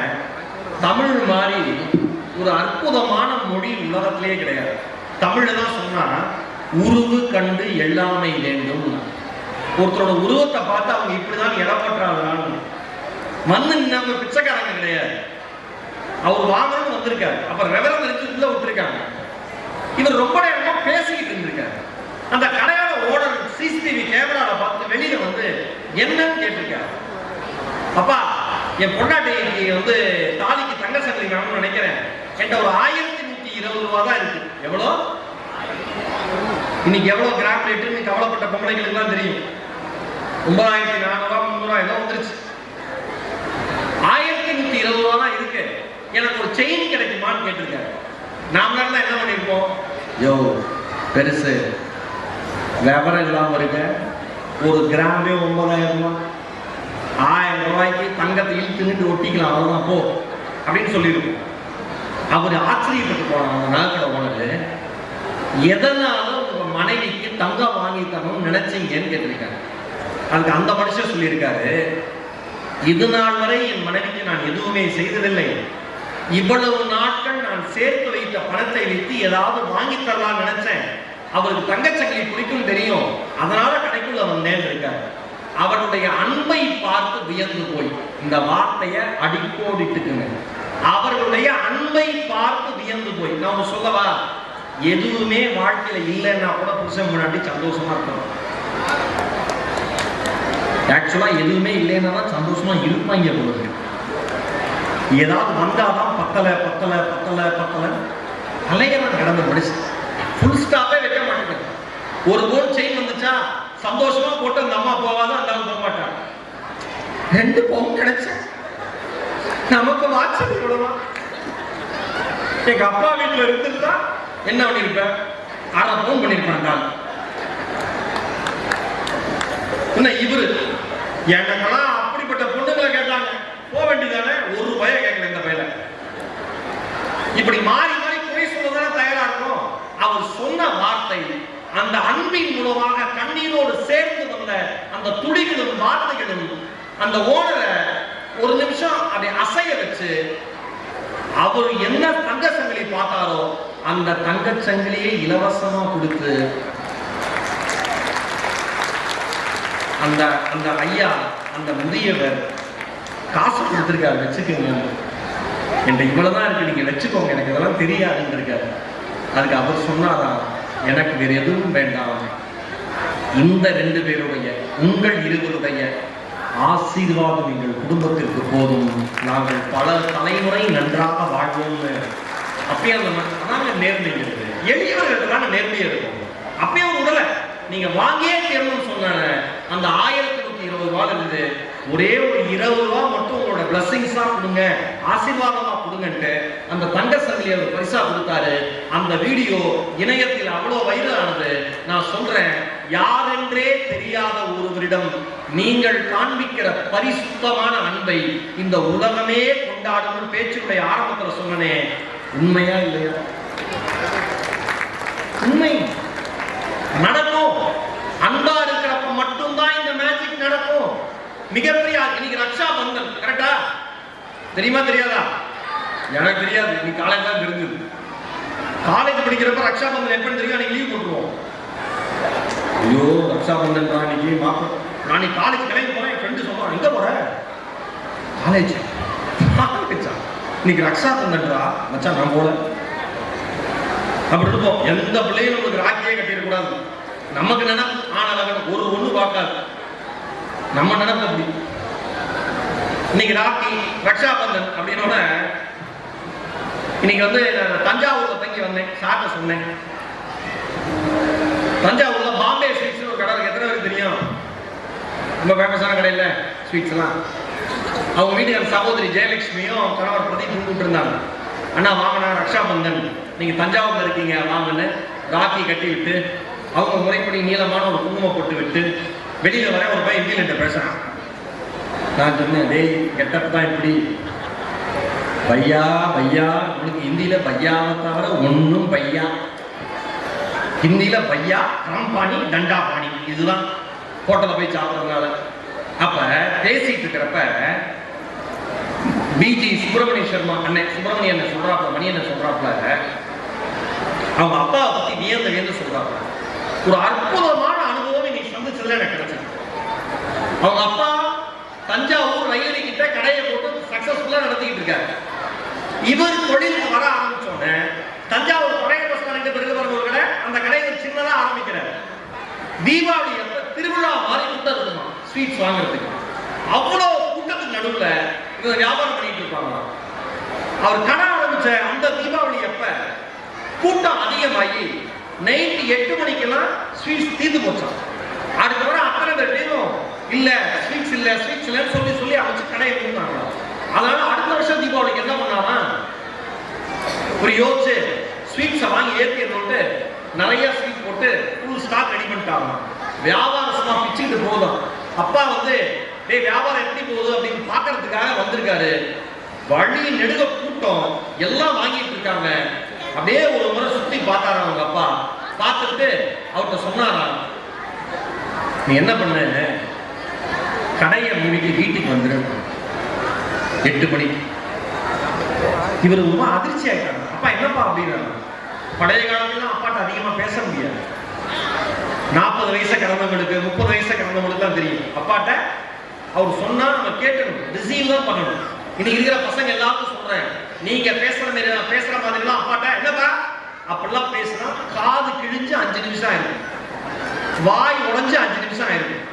தமிழ் மாதிரி ஒரு அற்புதமான மொழி உலகத்திலேயே கிடையாது. தமிழ் தான் சொன்னா உருவு கண்டு எல்லாமை வேண்டும். ஒருத்தரோட உருவத்தை பார்த்து அவங்க இப்படிதான் இடப்பற்றாங்க. வந்து நம்ம பிச்சைக்காரங்க கிடையாது. அவர் வாங்கணும்னு வந்திருக்காரு. அப்புறம் ரெவரண்ட் எடுத்து உள்ள விட்டுருக்காங்க. இவர் ரொம்ப நேரமா பேசிக்கிட்டு இருந்திருக்காரு. அந்த கடையோட ஓனர் சிசிடிவி கேமரால பார்த்து வெளியில வந்து என்னன்னு கேட்டிருக்காரு. அப்பா, என் பொண்டாட்டி வந்து தாலிக்கு தங்க சங்கிலி வாங்கணும்னு நினைக்கிறேன். என்கிட்ட ஒரு 1120 ரூபா தான் இருக்கு. எவ்வளோ? இன்னைக்கு எவ்வளவு கிராம் ரேட்டு கவலைப்பட்ட பொம்பளைங்களுக்கு தான் தெரியும். 9400 300 எல்லாம் வந்துருச்சு. 1120 ரூபா தான் இருக்கு. எனக்கு ஒரு செயின் கிடைக்குமான்னு கேட்டிருக்காரு. நாம தான் என்ன பண்ணிருப்போம், யோ பெருசு விவரம் இல்லாம இருக்க, ஒரு கிராமே 9000 ரூபாய், 1000 ரூபாய்க்கு தங்கத்தை இழுத்துட்டு ஒட்டிக்கலாம், அவ்வளவுதான் போ அப்படின்னு சொல்லியிருக்கோம். அவர் ஆச்சரியப்பட்டு போனாங்க. அந்த நகைக்கடை ஓனர், எதனால உங்க மனைவிக்கு தங்கம் வாங்கி தரணும்னு நினைச்சீங்கன்னு கேட்டிருக்காரு. அதுக்கு அந்த மனுஷன் சொல்லியிருக்காரு, இது நாள் வரை என் மனைவிக்கு நான் எதுவுமே செய்ததில்லை. இவ்வளவு நாட்கள் நான் சேர்த்து வைத்த பணத்தை வைத்து ஏதாவது வாங்கி தரலாம் நினைச்சேன். அவருக்கு தங்கச்சங்கிலி பிடிக்கும் தெரியும், அதனால கடைக்குள்ள வந்தேன் இருக்காரு. அவருடைய அன்பை பார்த்து வியந்து போய், இந்த வார்த்தையை அடிக்கோடிட்டுக்குங்க, அவர்களுடைய அன்பை பார்த்து வியந்து போய். நாம சொல்லவா, எதுவுமே வாழ்க்கையில இல்லைன்னா கூட புருஷன் முன்னாடி சந்தோஷமா இருக்கணும். ஆக்சுவலா எதுவுமே இல்லைன்னா தான் சந்தோஷமா இருப்பாங்க பொழுது. ஏதாவது வந்தாதான் பத்தலை பத்தலை பத்தலை பத்தலை அலையெல்லாம் கடந்து முடிச்சு ஃபுல் ஸ்டாப்பே வைக்க மாட்டேங்க. ஒரு பவுன் செயின் வந்துச்சா சந்தோஷமா போட்டு அந்த அம்மா போவாதான், அந்த போக மாட்டாங்க. 2 பவுன் கிடைச்ச நமக்கு வாட்சது இவ்வளவுதான். எங்க அப்பா வீட்டுல இருந்துட்டா என்ன பண்ணிருப்பேன், 1/2 பவுன் பண்ணிருப்பேன். என்ன இவரு எனக்கெல்லாம் அப்படிப்பட்ட பொண்ணுங்களை கேட்டாங்க, போக வேண்டியதானே, ஒரு பய கேட்கல இந்த பையல. இப்படி மாறி மாறி குறை சொல்லதானே தயாரா இருக்கும். அவர் சொன்ன வார்த்தை அந்த அன்பின் மூலமாக கண்ணீரோடு சேர்ந்து வந்த அந்த துளிகளும் வார்த்தைகளும் அந்த ஓனரை ஒரு நிமிஷம் அதை அசைய வச்சு, அவர் என்ன தங்க சங்கிலி பார்த்தாரோ அந்த தங்க சங்கிலியை இலவசமா கொடுத்து அந்த அந்த ஐயா, அந்த முதியவர் காசு கொடுத்துருக்காரு, வச்சுக்கோங்க என்கிட்ட இவ்வளவுதான் இருக்கு, நீங்க வச்சுக்கோங்க, எனக்கு இதெல்லாம் தெரியாதுன்னு இருக்காரு. அதுக்கு அவர் சொன்னாரா, எனக்கு வேறு எதுவும் வேண்டாம், இந்த 2 பேருடைய உங்கள் இருவருடைய ஆசீர்வாதம் எங்கள் குடும்பத்திற்கு போதும், நாங்கள் பல தலைமுறை நன்றாக வாழ்வோம்னு. அப்பயே அதாங்க நேர்மை இருக்கு, எளியவர்களுக்கான நேர்மை இருக்கும். அப்பயே ஒரு உடலை நீங்க வாங்கியே தீரணும்னு சொன்ன அந்த 1120 ரூபாய் இருந்து ஒரே ஒரு 20 ரூபா மட்டும் உங்களோட பிளஸிங்ஸா கொடுங்க, ஆசீர்வாதமா கொடுங்கன்ட்டு அந்த தங்க சங்கிலியை ஒரு பரிசா கொடுத்தாரு. அந்த வீடியோ இணையத்தில் அவ்வளவு வைரலானது. நான் சொல்றேன், யாரென்றே தெரியாத ஒருவரிடம் நீங்கள் காண்பிக்கிற பரிசுத்தமான அன்பை இந்த உலகமே கொண்டாடும் பேச்சுடைய ஆரம்பத்தில் சொன்னனே, உண்மையா இல்லையா? உண்மை நடக்கும். அன்பா இருக்கிறப்ப மட்டும்தான் இந்த மேஜிக் நடக்கும். மிகப்பெரிய இன்னைக்கு ரக்ஷா பந்தன், கரெக்டா? தெரியுமா தெரியாதா? எனக்கு தெரியாது, நீ காலேஜ் தான் தெரிஞ்சது. காலேஜ் படிக்கிறப்ப ரக்ஷா பந்தன் எப்பன்னு தெரியும், அன்னைக்கு லீவ் போட்டுருவோம். ஐயோ ரக்ஷா பந்தன் தான் இன்னைக்கு மாப்போம். நான் நீ காலேஜ் கிளம்பி போறேன், என் ஃப்ரெண்டு சொல்றான், எங்க போற? காலேஜ். இன்னைக்கு ரக்ஷா பந்தன்டா மச்சான், நான் போல. அப்படி இருப்போம். எந்த பிள்ளையும் நமக்கு ராக்கியே கட்டிடக்கூடாது. நமக்கு நினைப்பு ஆனவன் ஒரு ஒண்ணு பார்க்காது, நம்ம நினைப்பு அப்படி. இன்னைக்கு ராக்கி ரக்ஷா பந்தன் அப்படின்னோட இன்னைக்கு வந்து தஞ்சாவூர்ல தங்கி வந்தேன். சார்ட்ட சொன்னேன், தஞ்சாவூர்ல பாம்பே ஸ்வீட்ஸ் ஒரு கடை எத்தனை பேருக்கு தெரியும்? ரொம்ப ஃபேமஸான கடை இல்லை ஸ்வீட்ஸ் எல்லாம். அவங்க வீட்டுக்கு சகோதரி ஜெயலட்சுமியும் கணவர் பிரதீப் கூப்பிட்டு இருந்தாங்க. அண்ணா வாங்கினா ரக்ஷா பந்தன், நீங்க தஞ்சாவூர்ல இருக்கீங்க வாங்கன்னு ராக்கி கட்டி விட்டு, அவங்க முறைப்படி நீளமான ஒரு குங்குமம் போட்டு விட்டு வெளியில வர ஒரு பையன் ஹிந்தியில பேசுறான். நான் சொன்னேன், டேய் கெட்டப் தான் இப்படி, பையா பையா, உங்களுக்கு ஹிந்தியில பையாவை தவிர ஒன்னும் பையா. ஹிந்தியில பையா, ராம்பாணி, தண்டா பாணி, இதுதான் ஹோட்டல போய் சாப்பிட்றதுனால. அப்ப பேசிட்டு இருக்கிறப்ப பிஜி சுப்பிரமணிய சர்மா அண்ணன், சுப்பிரமணிய அண்ணன் சொல்றாப்புல, மணி அண்ணன் சொல்றாப்புல, அவங்க அப்பாவை பத்தி வியந்து சொல்றாப்புல, ஒரு அற்புதமான அனுபவம் இன்னைக்கு சந்திச்சதுல எனக்கு கிடைச்சது. அவங்க அப்பா தஞ்சாவூர் ரயில்வே கிட்ட கடையை போட்டு சக்சஸ்ஃபுல்லா நடத்திக்கிட்டு இருக்காரு. இவர் தொழிலுக்கு வர ஆரம்பிச்சோன்னு தஞ்சாவூர் பழைய பஸ் ஸ்டாண்ட் பிறகு வர ஒரு கடை, அந்த கடையை சின்னதா ஆரம்பிக்கிறார். தீபாவளி அப்ப திருவிழா மாதிரி கூட்டம் இருக்குமா ஸ்வீட்ஸ் வாங்குறதுக்கு. அவ்வளவு கூட்டத்துக்கு நடுவுல இவங்க வியாபாரம் பண்ணிட்டு இருப்பாங்க. அவர் கடை ஆரம்பிச்ச அந்த தீபாவளி அப்ப கூட்டம் அதிகமாகி நைட்டு 8 மணிக்கெல்லாம் ஸ்வீட்ஸ் தீர்ந்து போச்சான். அடுத்த வர அத்தனை பேரும் இல்ல ஸ்வீட்ஸ் இல்லைன்னு சொல்லி அமைச்சு கடையை கொடுத்தாங்க. அதனால அடுத்த வருஷம் தீபாவளிக்கு என்ன பண்ணாம ஒரு யோசிச்சு ஸ்வீட்ஸை வாங்கி ஏற்றிட்டு நிறைய ஸ்வீட் போட்டு ஃபுல் ஸ்டாக் ரெடி பண்ணிட்டாங்க. வியாபாரம் சும்மா பிச்சுக்கிட்டு போதும். அப்பா வந்து டேய் வியாபாரம் எப்படி போகுது அப்படின்னு பாக்குறதுக்காக வந்திருக்காரு. வழி நெடுக கூட்டம் எல்லாம் வாங்கிட்டு இருக்காங்க. அப்படியே ஒரு முறை சுத்தி பார்த்தாரா அவங்க அப்பா. பார்த்துட்டு அவர்கிட்ட சொன்னாரா, நீ என்ன பண்ண, கடையை மூடிட்டு வீட்டுக்கு வந்துரு 8 மணிக்கு. இவர் ரொம்ப அதிர்ச்சி ஆயிட்டாங்க. அப்பா என்னப்பா அப்படின்னா, பழைய காலத்துல அப்பாட்ட அதிகமா பேச முடியாது. 40 வயசை கடந்தவங்களுக்கு 30 வயசை கடந்தவங்களுக்கு தான் தெரியும். அப்பாட்ட அவர் சொன்னா நம்ம கேட்கணும், ரிசீவ் தான் பண்ணணும். இன்னைக்கு இருக்கிற பசங்க எல்லாருக்கும் சொல்றேன், நீங்க பேசுற மாதிரி பேசுற மாதிரிலாம் அப்பாட்ட என்னப்பா அப்படிலாம் பேசுனா காது கிழிஞ்சு 5 நிமிஷம் ஆயிருக்கும், வாய் உடைஞ்சு 5 நிமிஷம் ஆயிருக்கும்,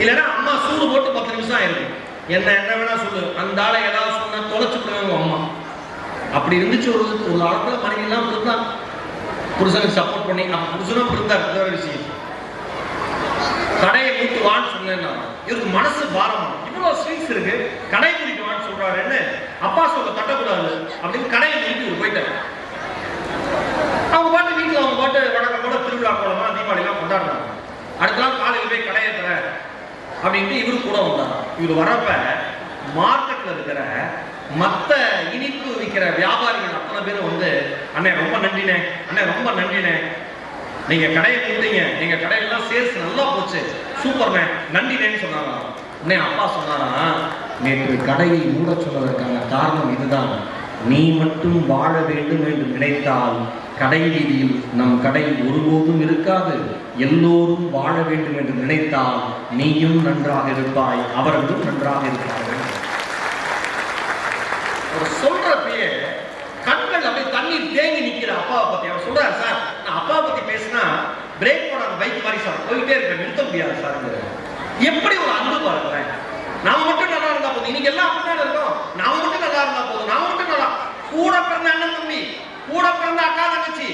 இல்லைன்னா அம்மா சூடு போட்டு 10 நிமிஷம் ஆயிருக்கும். என்ன வேணா சொல்லு, அந்த ஆளை ஏதாவது சொன்னா தொலைச்சு விடுவாங்க அம்மா. அப்படி இருந்துச்சு ஒரு காலத்துல. மனைவி எல்லாம் இருந்தாங்க, புருஷனுக்கு சப்போர்ட் பண்ணி. நம்ம புருஷனும் இருந்தார். வேற விஷயம், கடையை மூட்டு வான்னு சொன்னேன்னா இவருக்கு மனசு பாரமா, இவ்வளவு ஸ்வீட்ஸ் இருக்கு, கடையை மூடிட்டு வான்னு சொல்றாருன்னு அப்பா சொல்ல தட்டக்கூடாது அப்படின்னு கடையை மூடிட்டு இவர் போயிட்டாரு. அவங்க பாட்டு வீட்டுல அவங்க பாட்டு வழக்கம் போல திருவிழா கோலமா தீபாவளி எல்லாம் கொண்டாடுறாங்க. அடுத்த நாள் காலையில் போய் கடையை தர அப்படின்ட்டு இவரு கூட வந்தார். இவர் வரப்ப மார்க்கெட்ல இருக்கிற மற்ற இனிப்பு விற்கிற வியாபாரிகள் அத்தனை பேரும் வந்து, அண்ணே ரொம்ப நன்றினே, அண்ணே ரொம்ப நன்றினே, நீங்க கடையை கூட்டீங்க, எங்க கடையெல்லாம் சேல்ஸ் நல்லா போச்சு, சூப்பர்ண்ணே, நன்றினேன்னு சொன்னாரா. அண்ணே அப்பா சொன்னாரா, நேற்று கடையை மூட சொன்னதற்கான காரணம் இதுதான். நீ மட்டும் வாழ வேண்டும் என்று நினைத்தால் கடை வீதியில் நம் கடை ஒருபோதும் இருக்காது. எல்லோரும் வாழ வேண்டும் என்று நினைத்தால் நீயும் நன்றாக இருப்பாய், அவர்களும் நன்றாக இருப்பார்கள். அவர் சொல்றப்பயே கண்கள் அப்படியே தண்ணீர் தேங்கி நிக்கிற அப்பாவை பத்தி. அவர் சொல்றாரு, சார் நான் அப்பாவை பத்தி பேசினா பிரேக் போடாத பைக் மாதிரி சார் போயிட்டே இருக்க, நிறுத்த முடியாது சார். எப்படி ஒரு அன்பு பாருங்களேன். நாம மட்டும் நல்லா இருந்தா போதும், இன்னைக்கு எல்லாம் அப்படிதான் இருக்கோம். நாம மட்டும் நல்லா இருந்தா போதும், நாம மட்டும் நல்லா, கூட பிறந்த அண்ணன் தம்பி, கூட பிறந்த அக்கா தங்கச்சி,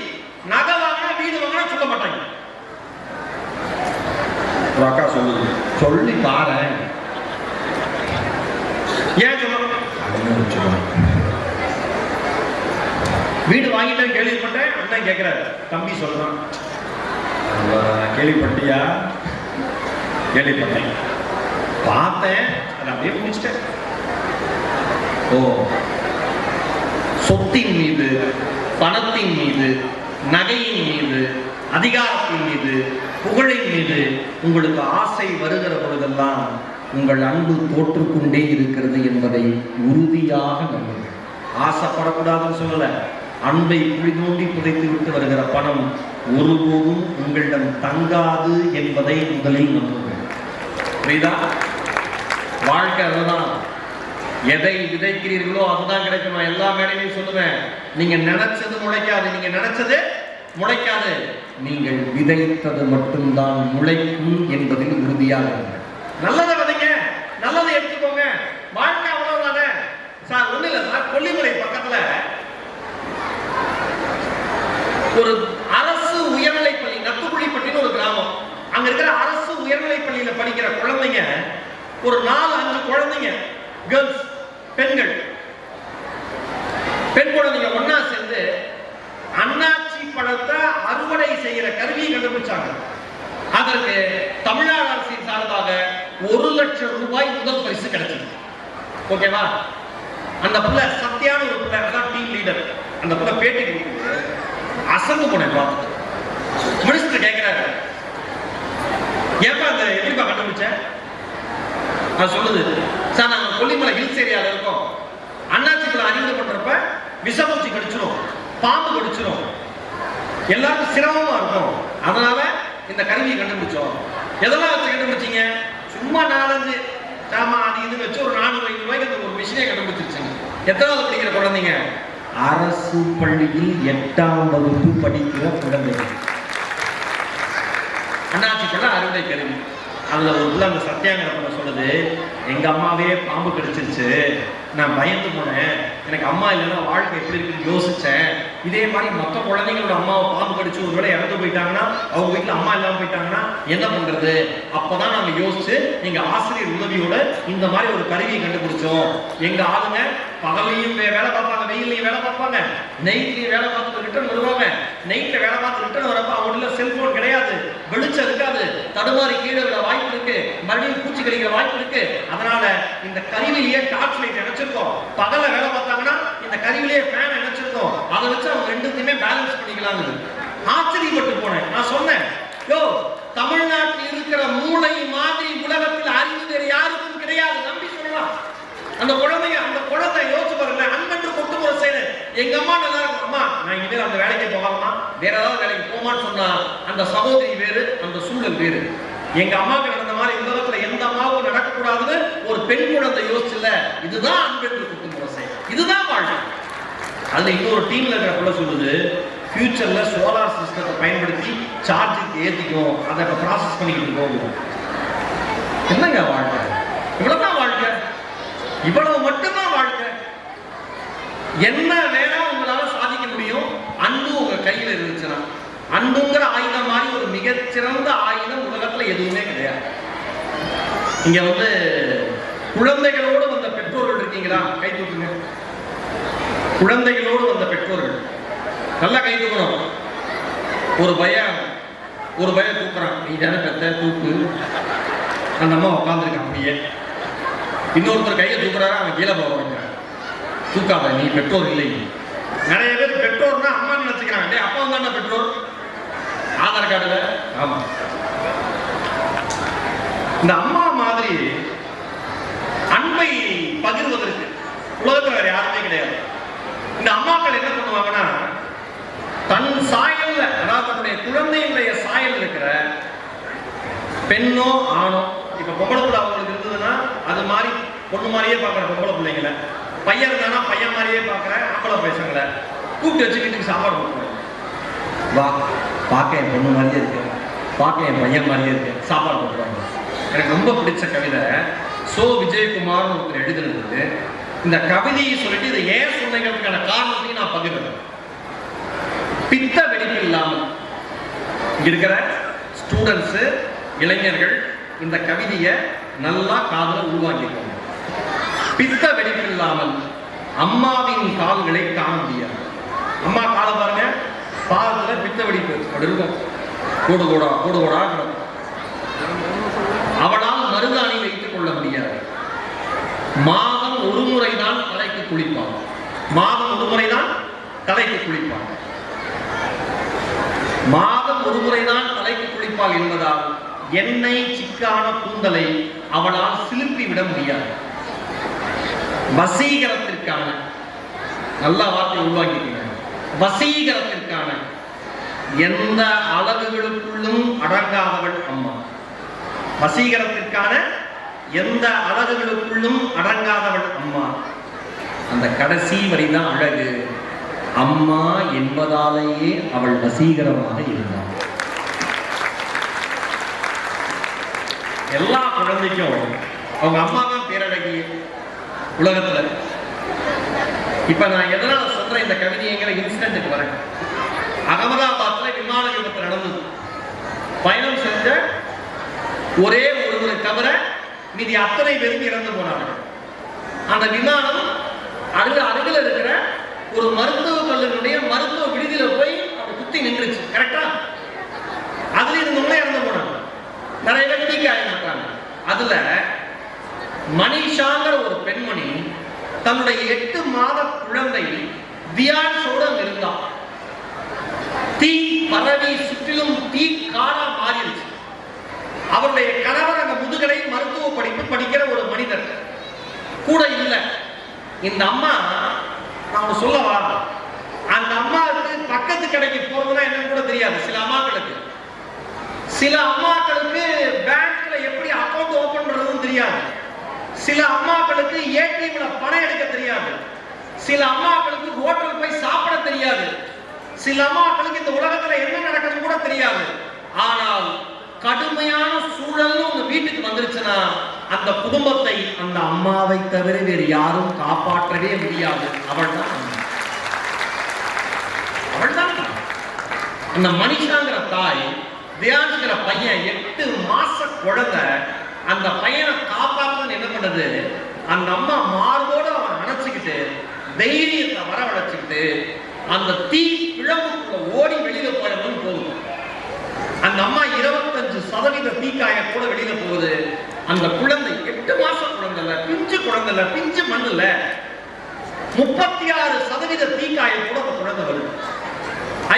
நகை வாங்கினா வீடு வாங்கினா சொல்ல மாட்டாங்க. ஒரு அக்கா சொல்லுது, சொல்லி பாரு, ஏன் சொல்லணும், வீடு வாங்கிட்டேன் கேள்விப்பட்டேன். அண்ணன் கேட்கிறாரு, தம்பி சொல்றான், கேள்விப்பட்டியா? கேள்விப்பட்டேன், பார்த்தேன், அதை அப்படியே முடிச்சிட்டேன். ஓ, சொத்தின் மீது, பணத்தின் மீது, நகையின் மீது, அதிகாரத்தின் மீது, புகழின் மீது உங்களுக்கு ஆசை வருகிற பொழுதெல்லாம் உங்கள் அன்பு தோற்றுக்கொண்டே இருக்கிறது என்பதை உறுதியாக நம்புங்கள். ஆசைப்படக்கூடாதுன்னு சொல்லல, அன்பை குழி தோண்டி புதைத்து விட்டு வருகிற பணம் ஒருபோதும் உங்களிடம் தங்காது என்பதை முதலில் நம்புங்கள். புரியுதா? வாழ்க்கை அதுதான். எதை விதைக்கிறீர்களோ அதுதான் கிடைக்கும். நான் எல்லா மேடையிலையும் சொல்லுவேன், நீங்க நினைச்சது முளைக்காது, நீங்க நினைச்சது முளைக்காது, நீங்கள் விதைத்தது மட்டும்தான் முளைக்கும் என்பதில் உறுதியாக இருங்க. நல்லதை விதைங்க, நல்லதை எடுத்துக்கோங்க. வாழ்க்கை அவ்வளவுதானே சார். ஒண்ணு இல்ல சார், கொல்லிமலை பக்கத்துல ஒரு அரசு உயர்நிலைப்பள்ளி, நத்துக்குழிப்பட்டின்னு ஒரு கிராமம். அங்க இருக்கிற அரசு உயர்நிலைப்பள்ளியில படிக்கிற குழந்தைங்க ஒரு 4-5 குழந்தைங்க, கேர்ள்ஸ், பெண்கள், பெண் குழந்தைங்க ஒன்னா சேர்ந்து அண்ணாச்சி பழத்தை அறுவடை செய்யற கருவியை கண்டுபிடிச்சாங்க. அதற்கு தமிழ்நாடு அரசின் சார்பாக 1 லட்சம் ரூபாய் முதல் பரிசு கிடைச்சது. ஓகேவா? அந்த பிள்ளை சத்தியான ஒரு பிள்ளை, அதான் டீம் லீடர். அந்த பிள்ளை பேட்டி கொடுக்குது, அசந்து போனேன் பார்த்துட்டு. மினிஸ்டர் கேட்கிறாரு, ஏப்பா அந்த எப்படிப்பா கண்டுபிடிச்ச? அது சொல்லுது, சார் நாங்க கொல்லிமலை ஹில்ஸ் ஏரியால இருக்கோம், அண்ணாச்சி பழம் அறிமுக பண்றப்ப விஷப்பூச்சி கடிச்சிடும், பாம்பு கடிச்சிடும், எல்லாருக்கும் சிரமமா இருக்கும், அதனால இந்த கருவியை கண்டுபிடிச்சோம். எதெல்லாம் வச்சு கண்டுபிடிச்சீங்க? சும்மா 4-5 சாமா அது இது வச்சு ஒரு 400-500 ரூபாய்க்கு ஒரு மிஷினை கண்டுபிடிச்சிருச்சுங்க. எத்தனாவது படிக்கிற குழந்தைங்க? அரசு பள்ளியில் 8ஆம் வகுப்பு படிக்கிற குழந்தைகள். அண்ணாச்சி பழம் அறுவடை கருவி. அதுல ஒரு பிள்ளை அந்த சத்தியாங்கிற சொல்லுது, எங்க அம்மாவே பாம்பு கடிச்சிருச்சு, நான் பயந்து போனேன், எனக்கு அம்மா இல்லைன்னா வாழ்க்கை எப்படி இருக்குன்னு யோசிச்சேன். இதே மாதிரி மற்ற குழந்தைங்களோட அம்மாவை பாம்பு கடிச்சு ஒரு வேளை இறந்து போயிட்டாங்கன்னா, அவங்க வீட்டுல அம்மா இல்லாம போயிட்டாங்கன்னா என்ன பண்றது? அப்பதான் நாங்க யோசிச்சு எங்க ஆசிரியர் உதவியோட இந்த மாதிரி ஒரு கருவியை கண்டுபிடிச்சோம். எங்க ஆளுங்க பகலையும் வேலை பார்ப்பாங்க, வெயிலையும் வேலை பார்ப்பாங்க, நைட்லயும் வேலை பார்த்துட்டு ரிட்டர்ன் வருவாங்க. நைட்ல வேலை பார்த்து ரிட்டர்ன் வரப்ப அவங்கள செல்போன் கிடையாது, வெளிச்சம் இருக்காது, தடுமாறி கீழே விட வாய்ப்பு இருக்கு, மறுபடியும் பூச்சி கடிக்கிற வாய்ப்பு இருக்கு. அதனால இந்த கருவிலேயே டார்ச் லைட் இணைச்சிருக்கோம். பகல வேலை பார்த்தாங்கன்னா இந்த கருவிலேயே ஃபேன் இணைச்சிருக்கோம். அதை வச்சு அவங்க ரெண்டுத்தையுமே பேலன்ஸ் பண்ணிக்கலாம். ஆச்சரியப்பட்டு போனேன். நான் சொன்னேன், யோ தமிழ்நாட்டில் இருக்கிற மூளை மாதிரி உலகத்தில் அறிவு வேறு யாருக்கும் கிடையாது, நம்பி சொல்லலாம். அந்த குழந்தை யோசிச்சு பாருங்க, அன்பென்று கொட்டும் ஒரு எங்க அம்மா நல்லா இருக்கும், அம்மா நான் இனிமேல் அந்த வேலைக்கு போகாம வேற ஏதாவது வேலைக்கு போமான்னு சொன்னா அந்த சகோதரி வேறு, அந்த சூழல் வேறு. எங்க அம்மாவுக்கு நடந்த மாதிரி இந்த உலகத்துல எந்த அம்மாவுக்கும் நடக்கக்கூடாதுன்னு ஒரு பெண் குழந்தை யோசிச்சுல. இதுதான் அன்பென்று குத்தும் முரசை, இதுதான் வாழ்க்கை. அதுல இன்னொரு டீம்ல இருக்கிற பிள்ளை சொல்லுது, ஃபியூச்சர்ல சோலார் சிஸ்டத்தை பயன்படுத்தி சார்ஜுக்கு ஏற்றிக்கும், அதை ப்ராசஸ் பண்ணிக்கிட்டு போகும். என்னங்க வாழ்க்கை? இவ்வளவுதான் வாழ்க்கை, இவ்வளவு மட்டும்தான் வாழ்க்கை. என்ன வேணா உங்களால சாதிக்க முடியும், அன்பு உங்க கையில இருந்துச்சுன்னா. அன்புங்கிற ஆயுதம் மாதிரி ஒரு மிகச்சிறந்த ஆயுதம் உலகத்துல எதுவுமே கிடையாது. இங்க வந்து குழந்தைகளோடு வந்த பெற்றோர்கள் இருக்கீங்களா? கை தூக்குங்க. குழந்தைகளோடு வந்த பெற்றோர்கள் நல்லா கை தூக்கணும். ஒரு பையன் தூக்குறான், நீ தானே பெத்த தூக்கு. அந்த அம்மா உட்காந்துருக்கான் அப்படியே. இன்னொருத்தர் கையை தூக்குறாரு, அவன் கீழே போவாங்க. தூக்காத, நீ பெற்றோர் இல்லை. நிறைய பேர் பெற்றோர்னா அம்மா நினைச்சுக்கிறாங்க. அப்பா தானே பெற்றோர், ஆதார் கார்டுல. ஆமா, இந்த அம்மா மாதிரி அன்பை பகிர்வதற்கு உலகத்தில் வேற யாருமே கிடையாது. இந்த அம்மாக்கள் என்ன பண்ணுவாங்கன்னா, தன் சாயல்ல, அதாவது தன்னுடைய குழந்தையுடைய சாயல் இருக்கிற பெண்ணோ ஆணோ, இப்ப பொம்பளை பிள்ளை அவங்களுக்கு இருந்ததுன்னா அது மாதிரி பொண்ணு மாதிரியே பார்க்குற பொம்பளை பிள்ளைங்களை, பையன் இருந்தானா பையன் மாதிரியே பார்க்குற ஆம்பளை பசங்களை கூப்பிட்டு வச்சு வீட்டுக்கு சாப்பாடு கொடுக்கணும். வா, பார்க்க என் பொண்ணு மாதிரியே இருக்கு, பார்க்க என் பையன் மாதிரியே இருக்கு, சாப்பாடு கொடுக்குறாங்க. எனக்கு ரொம்ப பிடிச்ச கவிதை சோ விஜயகுமார் ஒருத்தர் எழுதுனது. இந்த கவிதையை சொல்லிட்டு இதை ஏன் சொன்னீங்கிறதுக்கான காரணத்தையும் நான் பகிர்றேன். பித்த வெடிப்பு இல்லாமல் இருக்கிற ஸ்டூடெண்ட்ஸ், இளைஞர்கள் இந்த கவிதையை நல்லா காதுல உள்வாங்கிக்கோங்க. பித்த வெடிப்பு இல்லாமல் அம்மாவின் கால்களை காண முடியாது. அம்மா காலை பாருங்க, பாதத்துல பித்த வெடிப்பு இருக்கும், கூடு கூடா கிடக்கும். அவளால் மருதாணி வைத்துக் கொள்ள முடியாது. மாதம் ஒரு முறைதான் தலைக்கு குளிப்பாங்க. மாதம் ஒரு முறைதான் தலைக்கு குளிப்பாங்க. மாதம் ஒரு முறைதான் தலைக்கு குளிப்பாள் என்பதால் எண்ணெய் சிக்கான கூந்தலை அவளால் சிலுப்பி விட முடியாது. வசீகரத்திற்கான, நல்ல வார்த்தை உருவாக்கிட்டீங்க, வசீகரத்திற்கான எந்த அழகுகளுக்குள்ளும் அடங்காதவள் அம்மா. வசீகரத்திற்கான எந்த அழகுகளுக்குள்ளும் அடங்காதவள் அம்மா. அந்த கடைசி வரிதான் அழகு. அம்மா என்பதாலேயே அவள் வசீகரமாக இருந்தாள். எல்லா குழந்தைக்கும் அவங்க அம்மா தான் பேரழகி உலகத்துல. இப்ப நான் எதனால சொல்றேன் இந்த கவிதைங்கிற இன்சிடென்ட்டுக்கு வரேன். அகமதாபாத்ல விமான விபத்து நடந்தது. பயணம் செஞ்ச ஒரே ஒருவரை தவிர மீதி அத்தனை பேரும் இறந்து போனார்கள். அந்த விமானம் அருகில் இருக்கிற ஒரு மருத்துவ கல்லூரியுடைய மருத்துவ விடுதியில போய் குத்தி நின்றுச்சு. கரெக்டா? அதுல இருந்தவங்க இறந்து போனாங்க. நிறைய பேர் தீக்காயப்பட்டாங்க. அதுல மனிஷாங்கிற ஒரு பெண்மணி தன்னுடைய 8 மாத குழந்தை வியான்ஸோட இருந்தான். தீ பரவி சுற்றிலும் தீ காடா மாறிடுச்சு. அவருடைய கணவர் அங்க முதுகலை மருத்துவ படிப்பு படிக்கிற ஒரு மனிதர் கூட இல்லை. இந்த அம்மா, நான் சொல்லவா, அந்த அம்மாவுக்கு பக்கத்து கடைக்கு போறதுன்னா என்னன்னு கூட தெரியாது. சில அம்மாக்களுக்கு பேங்க்ல எப்படி அக்கௌண்ட் ஓபன் பண்றதுன்னு தெரியாது. சில அம்மாக்களுக்கு ஏடிஎம்ல பணம் எடுக்க தெரியாது. சில அம்மாக்களுக்கு ஹோட்டல் போய் சாப்பிட தெரியாது. சில அம்மாக்களுக்கு இந்த உலகத்துல என்ன நடக்குதுன்னு கூட தெரியாது. ஆனால் கடுமையான சூழல் உங்க வீட்டுக்கு வந்துருச்சுன்னா அந்த குடும்பத்தை அந்த அம்மாவை தவிர வேறு யாரும் காப்பாற்றவே முடியாது. அவள்தான் அந்த மனிஷாங்கிற தாய், தியான்ங்கிற பையன் 8 மாச குழந்தை. அந்த பையனை காப்பாற்ற என்ன பண்ணது, அந்த அம்மா மார்போடு அவன் அணைச்சுக்கிட்டு தைரியத்தை வரவழைச்சுக்கிட்டு அந்த தீ பிளவுக்குள்ள ஓடி வெளியில போயவன் போகுது. அந்த அம்மா 25% தீக்காய கூட வெளியில போகுது. அந்த குழந்தை 8 மாசம் குழந்தை, பிஞ்சு மண்ணுல 36% தீக்காய கூட அந்த குழந்தை வருது.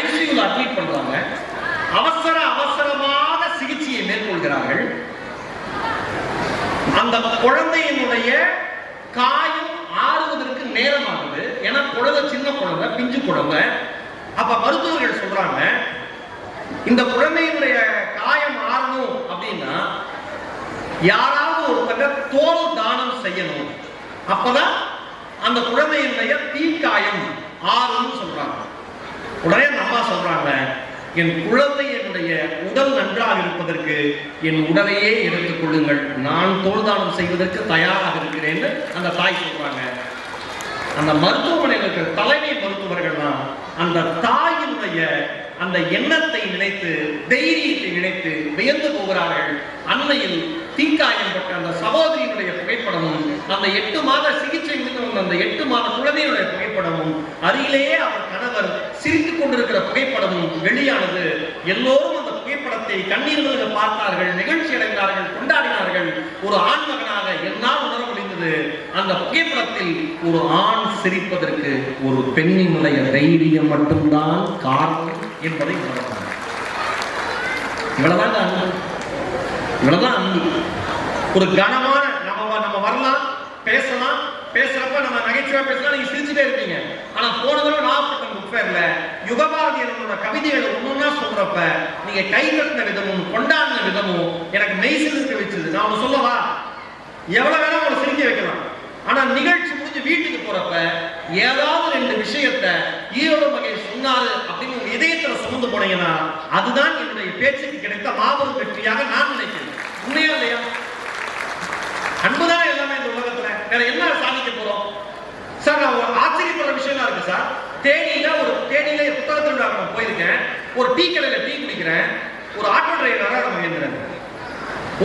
ஐசியூல அட்மிட் பண்றாங்க. அவசரமாக சிகிச்சையை மேற்கொள்கிறார்கள். அந்த குழந்தையினுடைய காயம் ஆறுவதற்கு நேரம் ஆகுது. ஏன்னா குழந்தை சின்ன குழந்தை, பிஞ்சு குழந்தை. அப்ப மருத்துவர்கள் சொல்றாங்க, இந்த குழந்தையினுடைய காயம் ஆறணும் அப்படின்னா யாராவது ஒருத்தங்க தோல் தானம் செய்யணும். அப்பதான் அந்த குழந்தையினுடைய தீக்காயம் ஆறுன்னு சொல்றாங்க. உடனே அந்த அம்மா சொல்றாங்க, என் குழந்தையினுடைய உடல் நன்றாக இருப்பதற்கு என் உடலையே எடுத்துக் கொள்ளுங்கள், நான் தோல் தானம் செய்வதற்கு தயாராக இருக்கிறேன்னு அந்த தாய் சொல்றாங்க. அந்த மருத்துவமனையில் இருக்கிற தலைமை மருத்துவர்கள் தான் அந்த தாயினுடைய அந்த எண்ணத்தை நினைத்து, தைரியத்தை நினைத்து வியந்து போகிறார்கள். அன்னையில் தீக்காயம் பட்ட அந்த சகோதரியினுடைய புகைப்படமும், அந்த 8 மாத சிகிச்சை முடிந்த அந்த 8 மாத குழந்தையுடைய புகைப்படமும், அருகிலேயே அவர் கணவர் சிரித்துக் கொண்டிருக்கிற புகைப்படமும் வெளியானது. எல்லோரும் அந்த புகைப்படத்தை கண்ணீர் பார்த்தார்கள், நிகழ்ச்சி அடைந்தார்கள், கொண்டாடினார்கள். ஒரு ஆண் மகனாக என்னால் உணர முடிந்தது, அந்த புகைப்படத்தில் ஒரு ஆண் சிரிப்பதற்கு ஒரு பெண்ணினுடைய தைரியம் மட்டும்தான் காரணம் என்பதை உணர்ந்தார். இவ்வளவுதான் அன்பு, இவ்வளவுதான் அன்பு. ஒரு கனமான நம்ம வரலாம், பேசலாம், பேசுறப்ப நம்ம நகைச்சுவையா பேசலாம், நீங்க சிரிச்சுட்டே இருப்பீங்க. ஆனா போன தடவை நாகப்பட்டினம் புக் ஃபேர்ல யுகபாரதியனோட கவிதைகளை ஒன்னொன்னா சொல்றப்ப நீங்க கை கட்டின விதமும் கொண்டாடின விதமும் எனக்கு மெய் சிலிர்க்க வச்சது. நான் ஒண்ணு சொல்லவா, எவ்வளவு வேணா உங்களை சிரிக்க வைக்கலாம், ஆனா நிகழ்ச்சி முடிஞ்சு வீட்டுக்கு போறப்ப ஏதாவது 2 விஷயத்தை ஈரோடு மகேஷ் சொன்னாரு அப்படின்னு உங்க இதயத்துல சுமந்து போனீங்கன்னா அதுதான் என்னுடைய பேச்சுக்கு கிடைத்த மாபெரும் வெற்றியாக நான் நினைக்கிறேன். உண்மையா இல்லையா? அன்புதான் எல்லாமே இந்த உலகத்துல. வேற என்ன சாதிக்க போறோம் சார்? நான் ஒரு ஆச்சரியப்படுற விஷயமா இருக்கு சார். தேனியில புத்தக திருவிழாக்கு நான் போயிருக்கேன். ஒரு டீ கடையில டீ குடிக்கிறேன். ஒரு ஆட்டோ டிரைவராக நம்ம இருந்தேன்.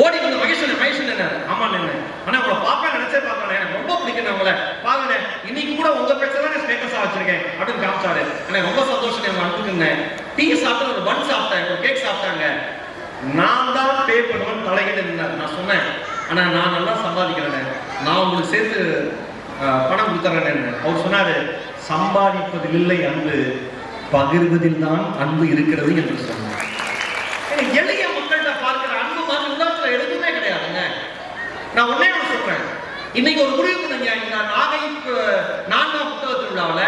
ஓடி வந்து மகேஷ் என்ன, ஆமா என்ன, ஆனா உங்களை பாப்பேன் நினைச்சே பார்க்கணும், எனக்கு ரொம்ப பிடிக்கும் உங்களை பாருங்க, இன்னைக்கு கூட உங்க பேச்சதான் ஸ்டேட்டஸா வச்சிருக்கேன் அப்படின்னு காமிச்சாரு. எனக்கு ரொம்ப சந்தோஷம். நான் அனுப்பிருந்தேன். டீ சாப்பிட்டு ஒரு பன் சாப்பிட்டேன், ஒரு கேக் சாப்பிட்டாங்க. நான் தான் பே பண்ணுவேன் தலையிட்டு இருந்தார். நான் சொன்னேன், ஆனா நான் நல்லா சம்பாதிக்கிறேன், நான் உங்களுக்கு சேர்த்து பணம் கொடுத்துறேன். அவர் சொன்னாரு, சம்பாதிப்பதில் இல்லை அன்பு, பகிர்வதில் தான் அன்பு இருக்கிறது என்று சொன்னார். எளிய மக்கள்கிட்ட பார்க்கிற அன்பு மாதிரி உலகத்துல எதுவுமே கிடையாதுங்க. நான் ஒன்னே ஒன்று சொல்றேன், இன்னைக்கு ஒரு முடிவு பண்ணுங்க. இந்த நாகை 4ஆம் புத்தக திருவிழாவில்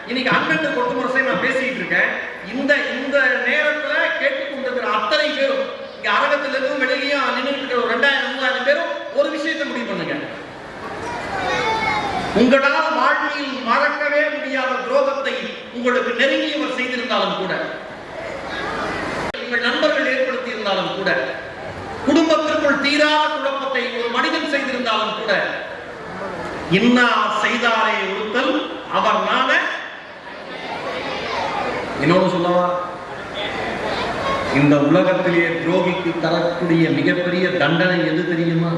இன்னைக்கு அன்பென்று கொட்டுமுறை நான் பேசிட்டு இருக்கேன். இந்த நேரத்துல கேட்டுக்கொண்டிருக்கிற அத்தனை பேரும் இங்க அரங்கத்திலிருந்து வெளியிலையும் நின்றுட்டு ஒரு 2000-3000 பேரும் ஒரு விஷயத்தை முடிவு பண்ணுங்க. உங்களால் வாழ்க்கையில் மறக்கவே முடியாத துரோகத்தை உங்களுக்கு நெருங்கியவர் செய்திருந்தாலும் கூட, உங்கள் நண்பர்கள் ஏற்படுத்தி இருந்தாலும் கூட, குடும்பத்திற்குள் தீராத குழப்பத்தை ஒரு மனிதன் செய்திருந்தாலும் கூட, இன்னா செய்தாரே ஒருத்தல் அவர் நான. இன்னொன்னு சொல்லவா, இந்த உலகத்திலே துரோகிக்கு தரக்கூடிய மிகப்பெரிய தண்டனை எது தெரியுமா?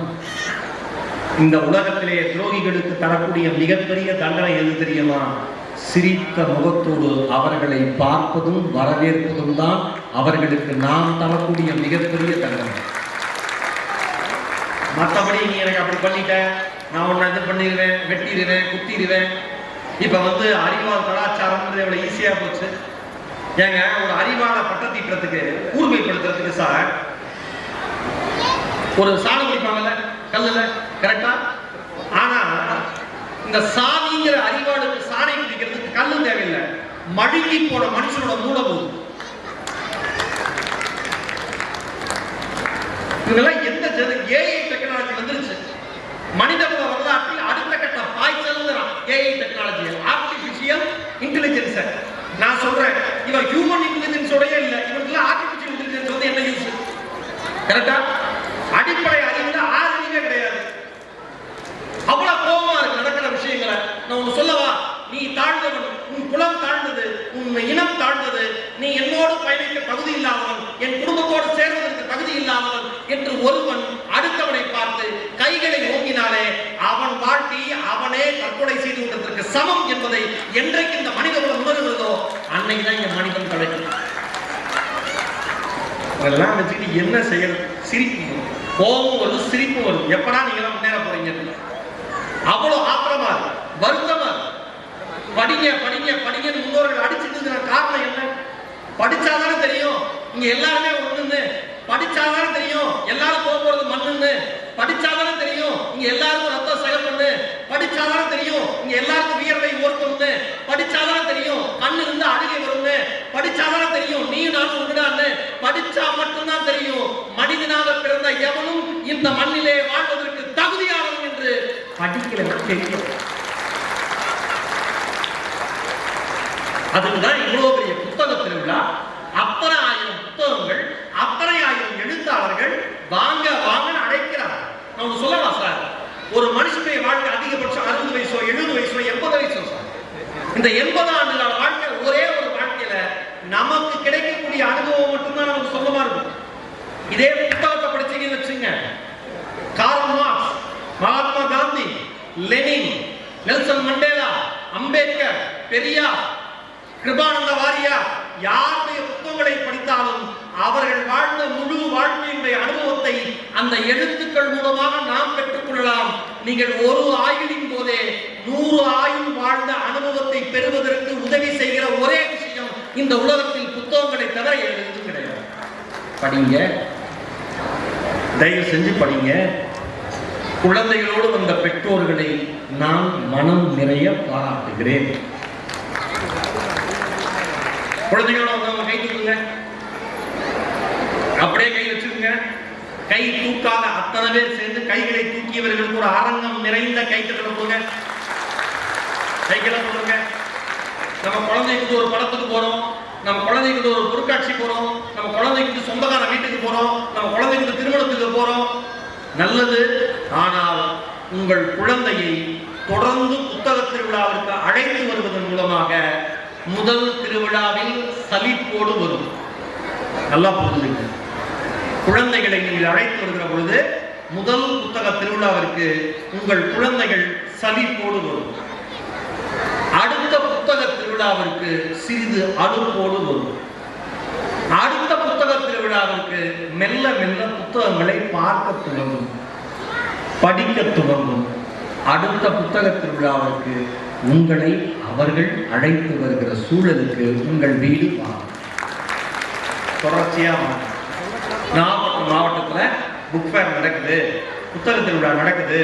இந்த உலகத்திலே துரோகிகளுக்கு தரக்கூடிய மிகப்பெரிய தண்டனை எது தெரியுமா? சிரித்த முகத்தோடு அவர்களை பார்ப்பதும் வரவேற்பதும் தான் அவர்களுக்கு நாம் தரக்கூடிய மிகப்பெரிய தண்டனை. மற்றபடி நீ எனக்கு அப்படி பண்ணிட்ட, நான் உன்னை இது பண்ணிடுவேன், வெட்டிடுவேன், குத்திடுவேன். இப்ப அறிவால் கலாச்சாரம் எவ்வளவு ஈஸியா போச்சு. ஏங்க, ஒரு அறிவான பட்டத்தீட்டுறதுக்கு கூர்மைப்படுத்துறதுக்கு சார் ஒரு சாணம் பிடிப்பாங்கல்ல கல்லுல, கரெக்டா? ஆனா இந்த சாதிங்கிற அறிவாளுக்கு சாணை பிடிக்கிறதுக்கு கல்லு தேவையில்லை, மழுங்கி போன மனுஷனோட மூலமும். இதெல்லாம் எந்த ஏஐ டெக்னாலஜி வந்துருச்சு. மனித வரலாற்றில் அடுத்த கட்ட பாய்ச்சல்ங்கிறான் ஏஐ டெக்னாலஜி, ஆர்டிபிஷியல் இன்டெலிஜென்ஸ். நான் சொல்றேன், இவன் ஹியூமன் இன்டெலிஜென்ஸோடயே இல்ல, இவனுக்கு ஆர்டிபிஷியல் இன்டெலிஜென்ஸ் என்ன யூஸ்? கரெக்டா? அடிப்படை அறிவுல ஆசிரியமே கிடையாது. அவ்வளவு கோபமா இருக்கு நடக்கிற விஷயங்களை. நான் ஒண்ணு சொல்லவா, நீ தாழ்ந்தவன், உன் குலம் தாழ்ந்தது, உன் இனம் தாழ்ந்தது, நீ என்னோடு பயணிக்க தகுதி இல்லாதவன், என் குடும்பத்தோடு சேர்வதற்கு தகுதி இல்லாதவன் என்று ஒருவன் அடுத்தவனை பார்த்து கைகளை ஓங்கினாலே அவன் வாழ்க்கை அவனே தற்கொலை செய்து கொண்டதற்கு சமம் என்பதை என்றைக்கு இந்த மனித குலம் உணர்கிறதோ அன்னைக்குதான் இங்க மனிதன் கிடைக்கும். அதெல்லாம் வச்சுக்கிட்டு என்ன செய்யறது? சிரிப்பு, கோபம் வரும், சிரிப்பு வரும். எப்படா நீங்க எல்லாம் முன்னேற போறீங்க? அவ்வளவு ஆத்திரமா வருத்தமா. படிங்க படிங்க படிங்கன்னு முன்னோர்கள் அடிச்சுட்டு காரணம் என்ன? படிச்சாதானே தெரியும் இங்க எல்லாருமே ஒண்ணுன்னு, படிச்சாதானே தெரியும் எல்லாரும் போறது மண்ணுன்னு, படிச்சாதானே தெரியும் இங்க எல்லாருக்கும் ரத்தம் சகப்பண்ணு வரும்னு படிச்சாதான் தெரியும். இங்க எல்லாருக்கும் வியர்வை ஓர்க்கும்னு படிச்சாதான் தெரியும். கண்ணு இருந்து அழுகை வரும்னு படிச்சாதான் தெரியும். நீ நானும் உண்டான்னு படிச்சா மட்டும்தான் தெரியும். மனிதனாக பிறந்த எவனும் இந்த மண்ணிலே வாழ்வதற்கு தகுதியானவன் என்று படிக்கிறவன் தெரியும். அதுக்குதான் இவ்வளவு பெரிய புத்தக திருவிழா. அத்தனை ஆயிரம் புத்தகங்கள், அத்தனை ஆயிரம் எழுத்தாளர்கள் வாங்க வாங்கன்னு அழைக்கிறார். நம்ம சொல்லலாம் சார், ஒரு மனுஷனுடைய வாழ்க்கை அதிகபட்சம் 60 வயசோ 70 வயசோ 80 வயசோ சார். இந்த 80 ஆண்டுகால வாழ்க்கை ஒரே ஒரு வாழ்க்கையில நமக்கு கிடைக்கக்கூடிய அனுபவம் மட்டும்தான் நமக்கு சொந்தமா இருக்கும். இதே புத்தகத்தை படிச்சீங்கன்னு வச்சுங்க, Karl Marx, Mahatma Gandhi, Lenin, Nelson Mandela, Ambedkar, Periyar, Kirupananda Variyar, யாருடைய புத்தகங்களை படித்தாலும் அவர்கள் வாழ்ந்த முழு வாழ்க்கையினுடைய அனுபவத்தை அந்த எழுத்துக்கள் மூலமாக நாம் பெற்றுக்கொள்ளலாம். நீங்கள் ஒரு ஆயுளின் போதே 100 ஆயுள் வாழ்ந்த அனுபவத்தை பெறுவதற்கு உதவி செய்கிற ஒரே விஷயம் இந்த உலகத்தில் புத்தகங்களை தவிர எழுத்து கிடையாது. படிங்க, தயவு செஞ்சு படிங்க. குழந்தைகளோடு வந்த பெற்றோர்களை நான் மனம் நிறைய பாராட்டுகிறேன். குழந்தைகளோட வந்தவங்க கை தூக்குங்க, அப்படியே கை வச்சுக்கோங்க. கை தூக்காத அத்தனை பேர் சேர்ந்து கைகளை தூக்கியவர்களுக்கு ஒரு அரங்கம் நிறைந்த கைத்தட்டை கொடுங்க. கைகளை கொடுங்க. நம்ம குழந்தைக்கு ஒரு படத்துக்கு போறோம், நம்ம குழந்தைக்கு ஒரு பொருட்காட்சி போறோம், நம்ம குழந்தைக்கு சொந்தக்கார வீட்டுக்கு போறோம், நம்ம குழந்தைக்கு திருமணத்துக்கு போறோம். நல்லது. ஆனால் உங்கள் குழந்தையை தொடர்ந்து புத்தக திருவிழாவிற்கு அழைத்து வருவதன் மூலமாக முதல் திருவிழாவில் சலிப்போடு வரும். நல்லா புரிஞ்சுங்க. குழந்தைகளை நீங்கள் அழைத்து வருகிற பொழுது முதல் புத்தக திருவிழாவிற்கு உங்கள் குழந்தைகள் சலிப்போடு வரும். அடுத்த புத்தக திருவிழாவிற்கு சிறிது அலுப்போடு வரும். அடுத்த புத்தக திருவிழாவிற்கு மெல்ல மெல்ல புத்தகங்களை பார்க்க துவங்கும், படிக்க துவங்கும். அடுத்த புத்தக திருவிழாவிற்கு உங்களை அவர்கள் அழைத்து வருகிற சூழலுக்கு உங்கள் வீடு தொடர்ச்சியா. நாமக்கல் மாவட்டத்தில் புக் ஃபேர் நடக்குது, புத்தக திருவிழா நடக்குது,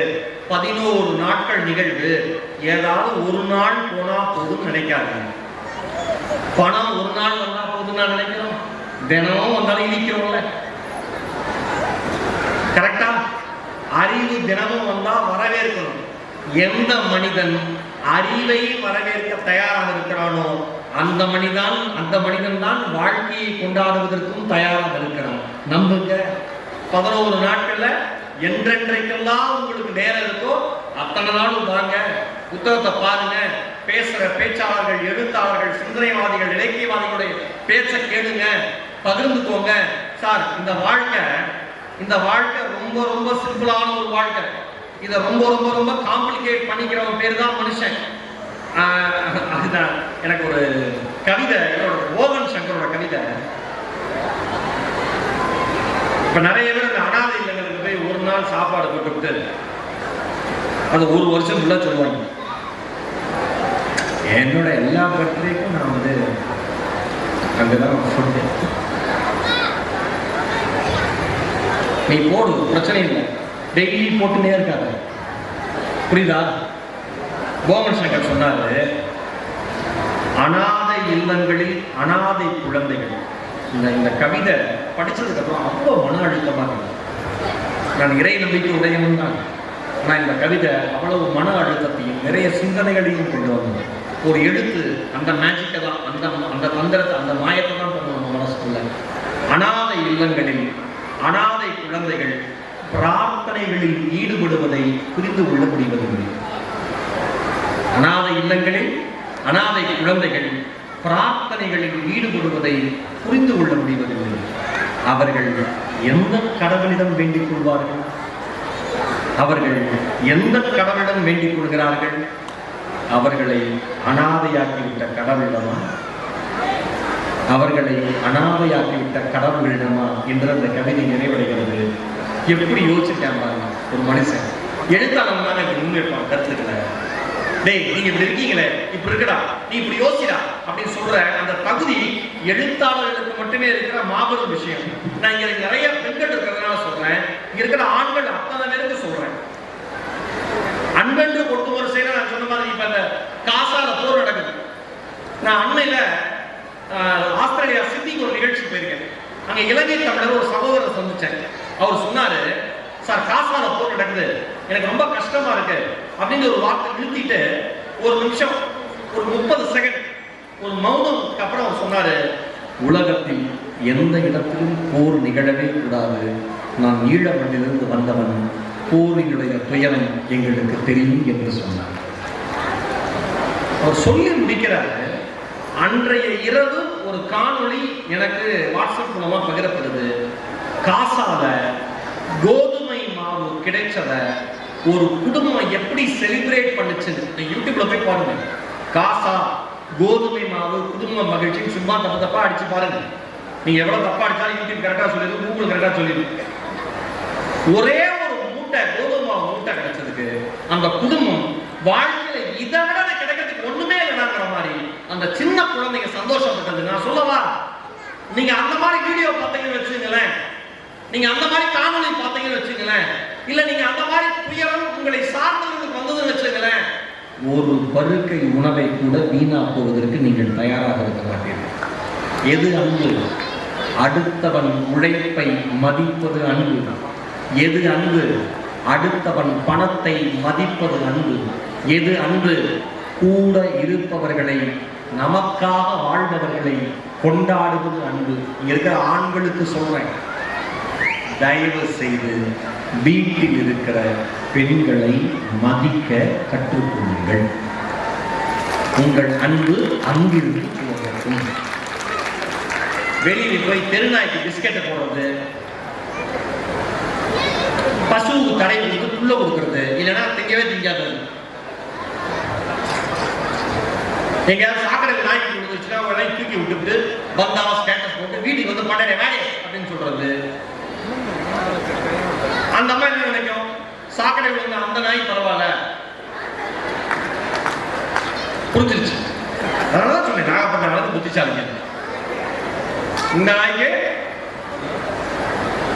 11 நாட்கள் நிகழ்வு. ஏதாவது ஒரு நாள் போனா போதும் நினைக்காது. பணம் ஒரு நாள் வந்தா போதும் நான் நினைக்கிறோம். தினமும் வந்தாலும் இனிக்கிறோம்ல, கரெக்டா? அறிவு தினமும் வந்தா வரவேற்கணும். எந்த மனிதன் அறிவை வரவேற்க தயாராக இருக்கிறானோ அந்த மனிதன் தான் வாழ்க்கையை கொண்டாடுவதற்கும் தயாராக இருக்கிறான். நம்புங்க. 11 நாட்கள்ல என்றென்றைக்கெல்லாம் உங்களுக்கு நேரம் இருக்கோ அத்தனை நாளும் வாங்க, புத்தகத்தை பாருங்க. பேசுற பேச்சாளர்கள், எழுத்தாளர்கள், சிந்தனைவாதிகள், இலக்கியவாதிகளுடைய பேச்ச கேளுங்க, பகிர்ந்துக்கோங்க. சார், இந்த வாழ்க்கை ரொம்ப ரொம்ப சிம்பிளான ஒரு வாழ்க்கை. இதை ரொம்ப ரொம்ப ரொம்ப காம்ப்ளிகேட் பண்ணிக்கிறவங்க பேர் தான் மனுஷன். அதுதான் எனக்கு ஒரு கவிதை, என்னோட ஓவன் சங்கரோட கவிதை. இப்ப நிறைய பேர் இந்த அனாதை இல்லங்களுக்கு போய் ஒரு நாள் சாப்பாடு போட்டு அது ஒரு வருஷம் ஃபுல்லா சொல்லுவாங்க. என்னோட எல்லா பர்த்டேக்கும் நான் அங்கதான் ஃபுட்டு நீ போடு, பிரச்சனை இல்லை, டெய்லி போட்டுனே இருக்காத. புரியுதா? கோமன் சங்கர் சொன்னாரு, அனாதை இல்லங்களில் அனாதை குழந்தைகள். இந்த கவிதை படிச்சதுக்கு அப்புறம் அவ்வளோ மன அழுத்தமா இருக்கு. நான் இறை நம்பிக்கை உடையவன் தான். ஆனால் இந்த கவிதை அவ்வளவு மன அழுத்தத்தையும் நிறைய சிந்தனைகளையும் கொண்டு வந்தது. ஒரு எழுத்து அந்த மேஜிக்கை தான், அந்த தந்திரத்தை, அந்த மாயத்தை தான் பண்ணுவோம் நம்ம மனசுக்குள்ள. அனாதை இல்லங்களில் அனாதை குழந்தைகள் பிரார்த்தனைகளில் ஈடுபடுவதை புரிந்து கொள்ள முடிவதில்லை. அனாதை இல்லங்களில் அனாதை குழந்தைகள் பிரார்த்தனைகளில் ஈடுபடுவதை புரிந்து கொள்ள முடிவதில்லை. அவர்கள் எந்த கடவுளிடம் வேண்டிக் கொள்வார்கள்? அவர்கள் எந்த கடவுளிடம் வேண்டிக் கொள்கிறார்கள்? அவர்களை அனாதையாக்கிவிட்ட கடவுளிடமா, அவர்களை அனாதையாக்கிவிட்ட கடவுளிடமா என்று அந்த கவிதை நிறைவடைகிறது. எப்படி யோசிச்சாங்க ஒரு மனுஷன். எழுத்தாளர் தானே இப்படி முன்வைப்பான் கருத்துக்களை. டேய், நீங்க இப்படி இருக்கீங்களே, இப்படி இருக்கடா, நீ இப்படி யோசிடா அப்படின்னு சொல்ற அந்த தகுதி எழுத்தாளர்களுக்கு மட்டுமே இருக்கிற மாபெரும் விஷயம். நான் இங்க நிறைய பெண்கள் இருக்கிறதுனால சொல்றேன், இங்க இருக்கிற ஆண்கள் அத்தனை பேருக்கு சொல்றேன். அன்பென்று ஒட்டுமுறை செய்யற நான் சொன்ன மாதிரி இப்ப இந்த காசால போர் நடக்குது. நான் அண்மையில ஆஸ்திரேலியா சிட்னிக்கு ஒரு நிகழ்ச்சி போயிருக்கேன். அங்க இலங்கை தமிழர் ஒரு சகோதரர் சந்திச்சேன். அவர் சொன்னாரு, சார் காசால போர் நடக்குது, எனக்கு ரொம்ப கஷ்டமா இருக்கு அப்படின்னு ஒரு வார்த்தை நிறுத்திட்டு ஒரு நிமிஷம் ஒரு 30 செகண்ட் ஒரு மௌனத்துக்கு அப்புறம் அவர் சொன்னாரு, உலகத்தில் எந்த இடத்திலும் போர் நிகழவே கூடாது, நான் ஈழ மண்ணிலிருந்து வந்தவன், போரினுடைய துயரம் எங்களுக்கு தெரியும் என்று சொன்னார். அவர் சொல்லி முடிக்கிறாரு, அன்றைய இரவு ஒரு காணொளி எனக்கு வாட்ஸ்அப் மூலமா பகிரப்படுது. காசால கோதுமை மாவு கிடைச்சத ஒரு குடும்பம் எப்படி செலிப்ரேட் பண்ணுச்சு, யூடியூப்ல போய் பாருங்க. காசா கோதுமை மாவு குடும்ப மகிழ்ச்சி சும்மா தப்பா அடிச்சு பாருங்க. நீங்க எவ்வளவு தப்பா அடிச்சாலும் யூடியூப் கரெக்டா சொல்லிடும், கூகுள் கரெக்டா சொல்லிடும். ஒரே ஒரு மூட்டை கோதுமை மாவு மூட்டை கிடைச்சதுக்கு அந்த குடும்பம் வாழ்க்கையில இதை விட கிடைக்கிறதுக்கு ஒண்ணுமே இல்லைங்கிற மாதிரி அந்த சின்ன குழந்தைங்க சந்தோஷப்பட்டது. நான் சொல்லவா, நீங்க அந்த மாதிரி வீடியோ பார்த்தீங்கன்னு வச்சுங்களேன், நீங்க அந்த மாதிரி காணொலி பார்த்தீங்கன்னு வச்சுங்களேன், இல்ல நீங்க அந்த மாதிரி துயரம் உங்களை சார்ந்தவர்களுக்கு வந்ததுன்னு வச்சுங்களேன், ஒரு பருக்கை உணவை கூட வீணாக்குவதற்கு நீங்கள் தயாராக இருக்க மாட்டீர்கள். எது அன்பு? அடுத்தவன் உழைப்பை மதிப்பது அன்பு. எது அன்பு? அடுத்தவன் பணத்தை மதிப்பது அன்பு. எது அன்பு? கூட இருப்பவர்களை, நமக்காக வாழ்பவர்களை கொண்டாடுவது அன்பு. இங்க இருக்கிற ஆண்களுக்கு சொல்றேன், தயவு செய்து வீட்டில் இருக்கிற பெண்களை மதிக்க கற்றுக்கொள்ளுங்கள். உங்கள் அன்பு அங்கிருந்து போகட்டும். வெளியில் போய் தெருநாய்க்கு பிஸ்கெட்டை போடுறது, பசுவுக்கு தடை கொடுத்து புல்ல கொடுக்கறது, இல்லைன்னா திங்கவே திங்காது. எங்கேயாவது சாக்கடை நாய்க்கு கொடுத்துச்சுன்னா உடனே தூக்கி விட்டுட்டு வந்தா ஸ்டேட்டஸ் போட்டு வீட்டுக்கு வந்து பண்ற வேலை அப்படின்னு சொல்றது. அந்த அம்மா என்ன நினைக்கும், சாக்கடை விழுந்த அந்த நாய் பரவாயில்ல, புரிஞ்சிருச்சு. அதனால சொன்னேன், நாகப்பட்ட அளவுக்கு புத்திசாலிங்க. இந்த நாய்க்கு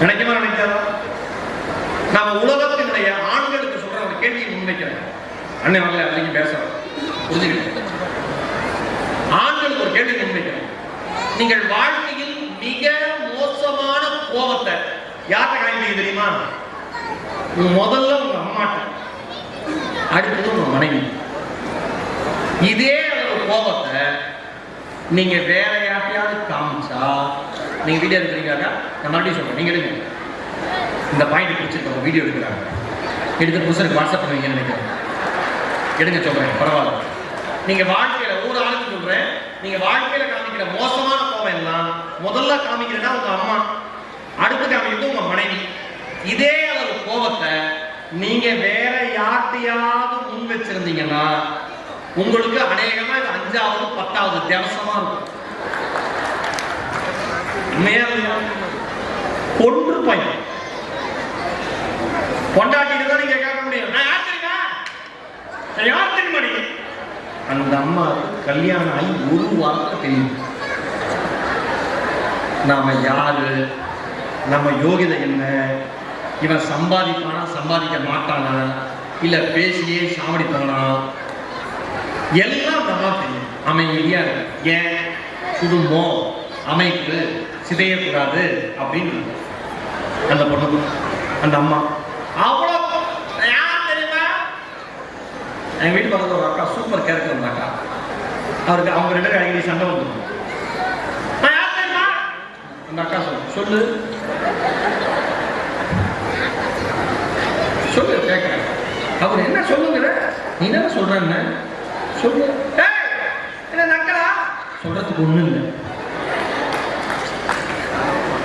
நினைக்கமா நினைக்காதா? நாம உலகத்தினுடைய ஆண்களுக்கு சொல்ற ஒரு கேள்வியை முன்வைக்கிறேன். அண்ணன் வரல அன்னைக்கு பேசுறோம், புரிஞ்சுக்கிட்டு ஆண்களுக்கு ஒரு கேள்வி முன்வைக்கிறேன். நீங்கள் வாழ்க்கையில் மிக மோசமான கோபத்தை யார்கிட்ட காமிப்பீங்க தெரியுமா? முதல்ல உங்க அம்மாட்ட, அடுத்தது உங்க மனைவி. இதே ஒரு கோபத்தை நீங்க வேற யார்ட்டையாவது காமிச்சா, நீங்க வீடியோ எடுக்கிறீங்க, நான் மறுபடியும் சொல்றேன், நீங்க எடுங்க. இந்த பாயிண்ட் பிடிச்சிருக்கோம், வீடியோ எடுக்கிறாங்க, எடுத்து புதுசருக்கு வாட்ஸ்அப் பண்ணுவீங்கன்னு நினைக்கிறேன். எடுங்க சொல்றேன், பரவாயில்ல. நீங்க வாழ்க்கையில ஒரு ஆளுக்கு சொல்றேன், நீங்க வாழ்க்கையில காமிக்கிற மோசமான கோபம் எல்லாம் முதல்ல காமிக்கிறதா உங்க அம்மா, அடுத்து காமிக்கிறது உங்க மனைவி. இதே அளவு கோபத்தை நீங்க வேற யார்ட்டையாவது முன் வச்சிருந்தீங்கன்னா உங்களுக்கு அநேகமா இது 5வது 10வது திவசமா இருக்கும். கொன்று பையன் கொண்டாட்டிட்டு தான் நீங்க கேட்க முடியும், நான் யார் தெரியுமா, யார் தெரியுமா? அந்த அம்மா கல்யாணம் ஆகி ஒரு வாரத்தில் தெரியும் நாம யாரு, நம்ம யோகிதை என்ன, இவன் சம்பாதிப்பானா சம்பாதிக்க மாட்டானா, இல்ல பேசியே சாவடிப்பானா, எல்லாம் நல்லா தெரியும். அமைதியா இருக்கு. ஏன்? குடும்பம் அமைப்பு சிதையக்கூடாது அப்படின்னு அந்த பொண்ணு, அந்த அம்மா அவ்வளோ. யார் தெரியுமா? எங்க வீட்டு பக்கத்துல ஒரு அக்கா, சூப்பர் கேரக்டர் அந்த அக்கா. அவருக்கு அவங்க 2 பேரும் அடிக்கடி சண்டை வந்துடும். அந்த அக்கா சொல்லு சொல்லு கேட்கிறேன். அவர் என்ன சொல்லுங்கிற, நீ என்ன சொல்றன்னு சொல்லு. என்ன நக்கலா சொல்றதுக்கு ஒண்ணும் இல்லை.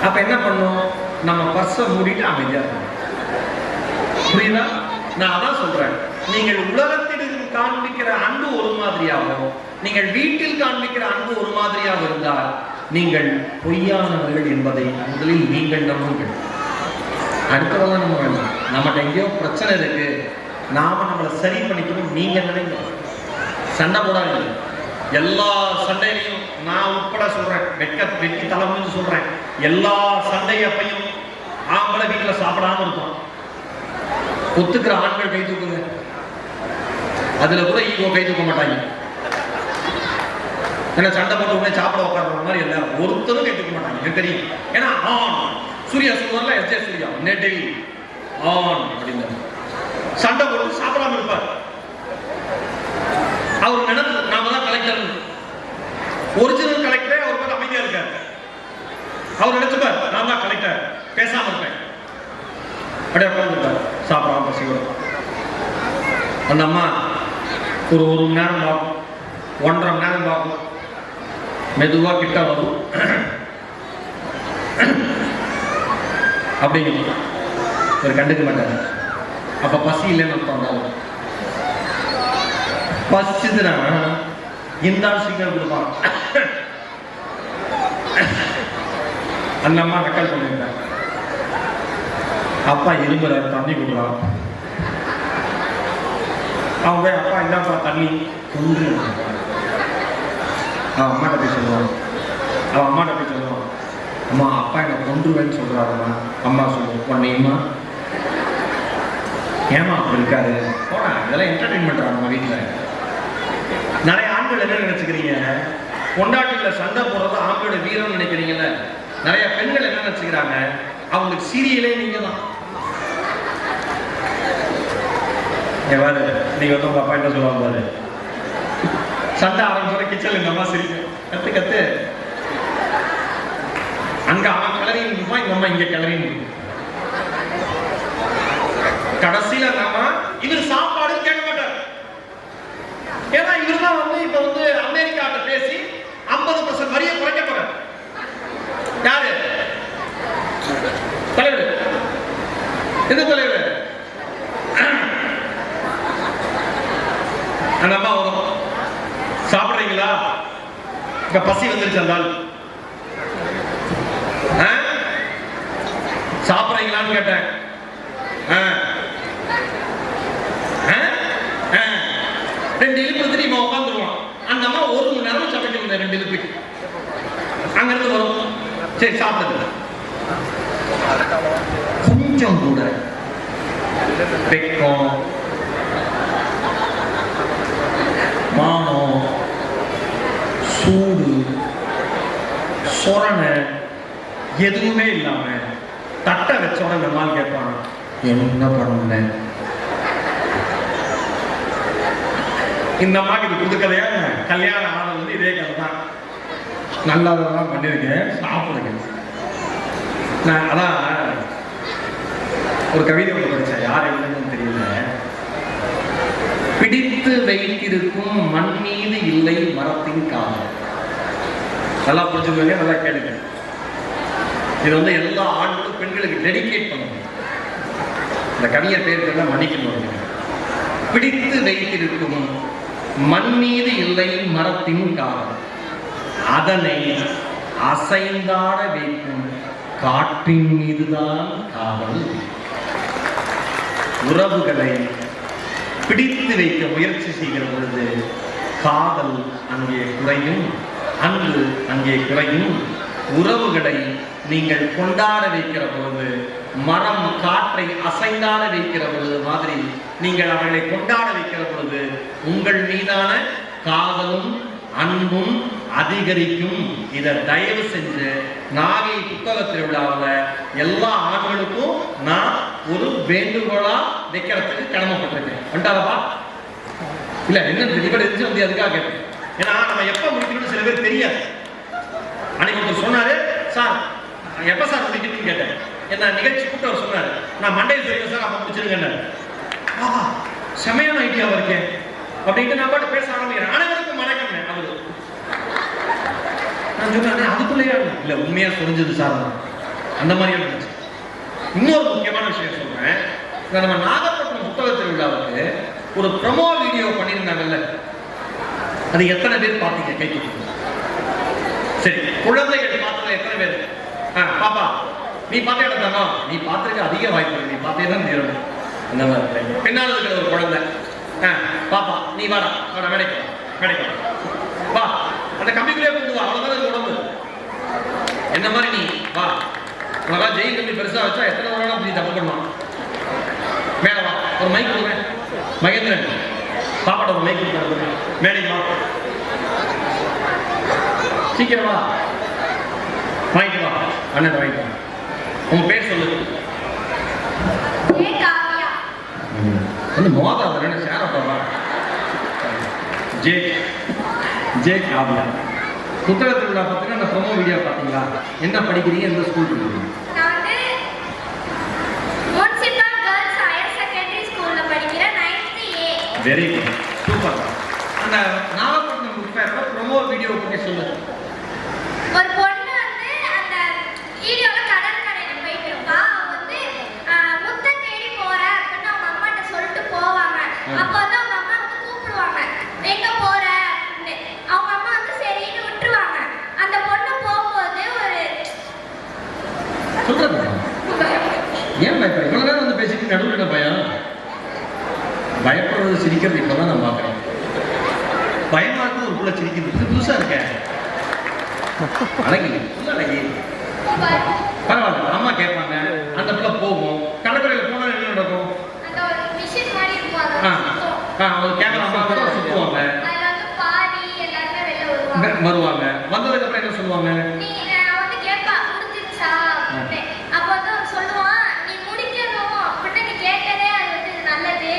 அப்ப என்ன பண்ணும், நம்ம பர்ஸை மூடிட்டு அமைதியா இருக்கணும். புரியுதா? நான் அதான் சொல்றேன், நீங்கள் உலகத்தில் காண்பிக்கிற அன்பு ஒரு மாதிரியாகவும் நீங்கள் வீட்டில் காண்பிக்கிற அன்பு ஒரு மாதிரியாக இருந்தால் நீங்கள் பொய்யானவர்கள் என்பதை முதலில் நீங்கள் நம்புங்கள். அடுத்தவங்க நம்ம வேண்டாம். நம்மகிட்ட எங்கேயோ பிரச்சனை இருக்கு, நாம நம்மளை சரி பண்ணிக்கணும் நீங்க நினைங்க. சண்டை போடாது. எல்லா சண்டையிலையும் நான் உட்பட சொல்றேன், வெட்டி தலைமுன்னு சொல்றேன், எல்லா சண்டையப்பையும் ஆம்பளை வீட்டுல சாப்பிடாம இருக்கும். ஒத்துக்கிற ஆண்கள் கை தூக்குங்க. அதுல கூட ஈகோ கை தூக்க மாட்டாங்க. ஏன்னா சண்டை போட்டு உடனே சாப்பிட உட்கார்ற மாதிரி எல்லாரும் ஒருத்தரும் கை தூக்க மாட்டாங்க, எனக்கு தெரியும். ஏன்னா ஆன் சூர்யா சொல்லுவார்ல, எஸ் ஜே சூர்யா நெட்டில் ஆன் அப்படின்னு சண்டை போட்டு சாப்பிடாம இருப்பார். அவர் நினைப்பு நாம தான் கலெக்டர், ஒரிஜினல் கலெக்டரே அவர் பேர் அமைதியா இருக்காரு. அவர் நினைச்சுப்பார் நான் தான் கலெக்டர், பேசாம இருப்பேன், அப்படியே உட்காந்துருப்பார் சாப்பிடாம பசியோட. அந்த அம்மா ஒரு மணி நேரம் பார்க்கும், 1.5 மணி நேரம் பார்க்கும், மெதுவா கிட்ட வரும், அப்படிங்க ஒரு கண்டுக்க மாட்டாரு. அப்ப பசி இல்லைன்னு அர்த்தம். பசிச்சுதுன்னா இந்த சீக்கிரம் கொடுப்பான். அந்த அம்மா நக்கல் பண்ணிருந்தாங்க. அப்பா இரும்புற தண்ணி கொடுறான். அவன் போய் அப்பா என்னப்பா தண்ணி கொண்டு அவன் அம்மாட்ட போய் சொல்லுவான். அவன் அம்மாட்ட போய் சொல்லுவான், அம்மா அப்பா என்னை கொண்டுருவேன்னு சொல்றாருமா. அம்மா சொல்லுவோம் பொண்ணையுமா ஏமா அப்படி இருக்காரு போனா, இதெல்லாம் என்டர்டெயின்மெண்ட் நம்ம வீட்டில். நிறைய ஆண்கள் என்ன நினைச்சுக்கிறீங்க, கொண்டாட்டில சண்டை போடுறது ஆண்களோட வீரம் நினைக்கிறீங்கல்ல. நிறைய பெண்கள் என்ன நினைச்சுக்கிறாங்க, அவங்களுக்கு சீரியலே நீங்க தான். எவ்வாறு நீங்க வந்து உங்க அப்பா என்ன சொல்லுவாங்க பாரு, சண்டை ஆரம்பிச்சோட கிச்சன்ல எங்க அம்மா சிரிக்கும், கத்து கத்து. அங்க அவன் கிளறி இருப்பான், எங்க அம்மா இங்க கிளறி இருக்கு. கடைசியில நம்ம இவர் சாப்பாடு கேட்க மாட்டார். ஏன்னா இவர் தான் வந்து இப்ப வந்து அமெரிக்காட்ட பேசி 50% வரியை குறைக்க போறார். யாரு தலைவர்? எது தலைவர்? அந்த அம்மா வரும், சாப்பிடுறீங்களா? இப்ப பசி வந்துருச்சு, இருந்தால் சாப்பிடுறீங்களான்னு கேட்டேன். ரெண்டு இழுப்பு வந்து இவன் உட்காந்துருவான். அந்த அம்மா 1 மணி நேரம் சமைக்கணும், 2 இழுப்புக்கு அங்க இருந்து வரும். சரி சாப்பிடுது. கொஞ்சம் கூட வெக்கம், மானம், சூடு, சொரணை எதுவுமே இல்லாம தட்டை வச்சோட நம்மால் கேட்பான், என்ன பண்ண? இந்த அம்மாக்கு இது புது கதையா? கல்யாணம் ஆனது வந்து இதே கதை தான். நல்லதான் பண்ணிருக்கேன், சாப்பிடுங்க. நான் அதான் ஒரு கவிதை ஒன்று படிச்சேன், யார் என்னன்னு தெரியல. பிடித்து வைத்திருக்கும் மண் மீது இல்லை மரத்தின் காலம். நல்லா புரிஞ்சுக்கோங்க, நல்லா கேளுங்க. இது வந்து எல்லா ஆண்களும் பெண்களுக்கு டெடிகேட் பண்ணணும். இந்த கவிஞர் பேருக்கு மன்னிக்கணும். பிடித்து வைத்திருக்கும் மண் மீது இல்லை மரத்தின் காலம், அதனை அசைந்தாட வைக்கும் காற்றின் மீதுதான் காவல். உறவுகளை பிடித்து வைக்க முயற்சி செய்கிற பொழுது காதல் அங்கே குறையும், அன்பு அங்கே குறையும். உறவுகளை நீங்கள் கொண்டாட வைக்கிற பொழுது, மரம் காற்றை அசைந்தாட வைக்கிற பொழுது மாதிரி நீங்கள் அவர்களை கொண்டாட வைக்கிற பொழுது உங்கள் மீதான காதலும் அன்பும் அதிகரிக்கும். இதை தயவு செஞ்சு நாகை புத்தக திருவிழாவில் எல்லா ஆண்களுக்கும் நான் ஒரு வேண்டுகோளா வைக்கிறதுக்கு கடமைப்பட்டிருக்கேன். வந்துட்டாரப்பா? இல்ல என்ன இவர் இருந்துச்சு வந்து அதுக்காக கேட்டேன். ஏன்னா நம்ம எப்ப முடிக்கணும்னு சில பேர் தெரியாது. அன்னைக்கு ஒருத்தர் சொன்னாரு, சார் எப்ப சார் முடிக்கணும்னு கேட்டேன். என்ன நிகழ்ச்சி கூப்பிட்டு அவர் சொன்னாரு, நான் மண்டே தெரியும் சார் அப்ப முடிச்சிருங்க. ஆஹா செமையான ஐடியாவா இருக்கேன் அப்படின்ட்டு நான் பாட்டு பேச ஆரம்பிக்கிறேன். அனைவருக்கும் வணக்கம். அவரு நான் சொன்னேன், அதுக்குள்ளேயே இல்ல உண்மையா சொரிஞ்சது சார், அந்த மாதிரியே இருந்துச்சு. இன்னொரு முக்கியமான விஷயம் சொல்றேன். நம்ம நாகப்பட்டினம் புத்தக திருவிழாவுக்கு ஒரு ப்ரமோ வீடியோ பண்ணியிருந்தாங்கல்ல, அது எத்தனை பேர் பார்த்தீங்க? கை தூக்குங்க. சரி, குழந்தைகள் பார்த்தது எத்தனை பேர்? பாப்பா நீ பார்த்த இடத்தானோ? நீ பார்த்துருக்க அதிக வாய்ப்பு, நீ பார்த்தே தான் நேரம். அந்த மாதிரி பின்னால் இருக்கிற ஒரு குழந்தை, பாப்பா நீ வாடா வாடா வேலைக்கு வேலைக்கு வா, அந்த கம்பிக்குள்ளே கொண்டு வா, அவ்வளவுதான் உடம்பு. என்ன மாதிரி நீ வா, உனக்கா ஜெயில் கம்பி பெருசா வச்சா எத்தனை வருடம் நீ தப்பு பண்ணுவான். மேல வா, ஒரு மைக் கொடுங்க. மகேந்திரன் பாப்பாட்ட ஒரு மைக் கொடுத்து மேடைக்கு வா, சீக்கிரம் வா, வாங்கிட்டு வா, அண்ணன் வாங்கிட்டு வா. உங்க பேர் சொல்லு. மோதா ரெண்டு சேர போவா. J J Kavya. புத்தகத்தில் உள்ள பார்த்தீங்கன்னா அந்த ப்ரோமோ வீடியோ பார்த்தீங்களா? என்ன படிக்கிறீங்க, எந்த ஸ்கூல் படிக்கிறீங்க? Very good, super. அந்த நாகப்பட்டினம் புக் ஃபேர்ல ப்ரோமோ வீடியோ பத்தி சொல்லு. ஒரு பொண்ணு வந்து அந்த வீடியோல கடற்கரையில போயிட்டு இருப்பா. அவ வந்து முத்தை தேடி போற அப்படின்னு அவங்க அம்மாட்ட சொல்லிட்டு போவாங்க. அப்ப வந்து அவங்க அம்மா வந்து கூப்பிடுவாங்க, எங்க போற அப்படின்னு. அவங்க அம்மா வந்து சரின்னு விட்டுருவாங்க. அந்த பொண்ணு போகும்போது ஒரு சொல்றது ஏன் பயப்படுற? இவ்வளவு நேரம் வந்து பேசிட்டு நடுவில் பயம். பயப்படுறது சிரிக்கிறது இப்பதான் நான் பார்க்குறேன். பயமா இருக்கு ஒரு புள்ள சிரிக்கிறது புதுசா இருக்க. அழகி அழகி பரவாயில்ல, அம்மா கேட்பாங்க. அந்த புள்ள போகும். கடற்கரையில் போனா என்ன நடக்கும்? அந்த ஒரு மிஷின் மாதிரி இருக்கும். ஒரு கேமரா சுத்துவாங்க. அதுல வந்து பாதி எல்லாரும் வெளிய வருவாங்க. வருவாங்க. வந்ததுக்கு அப்புறம் என்ன சொல்லுவாங்க? நீ வந்து கேட்பா முடிஞ்சிருச்சா அப்படின்னு. அப்ப வந்து அவன் சொல்லுவான், நீ முடிக்கணும் அப்படின்னு நீ கேட்டதே அது வந்து நல்லது.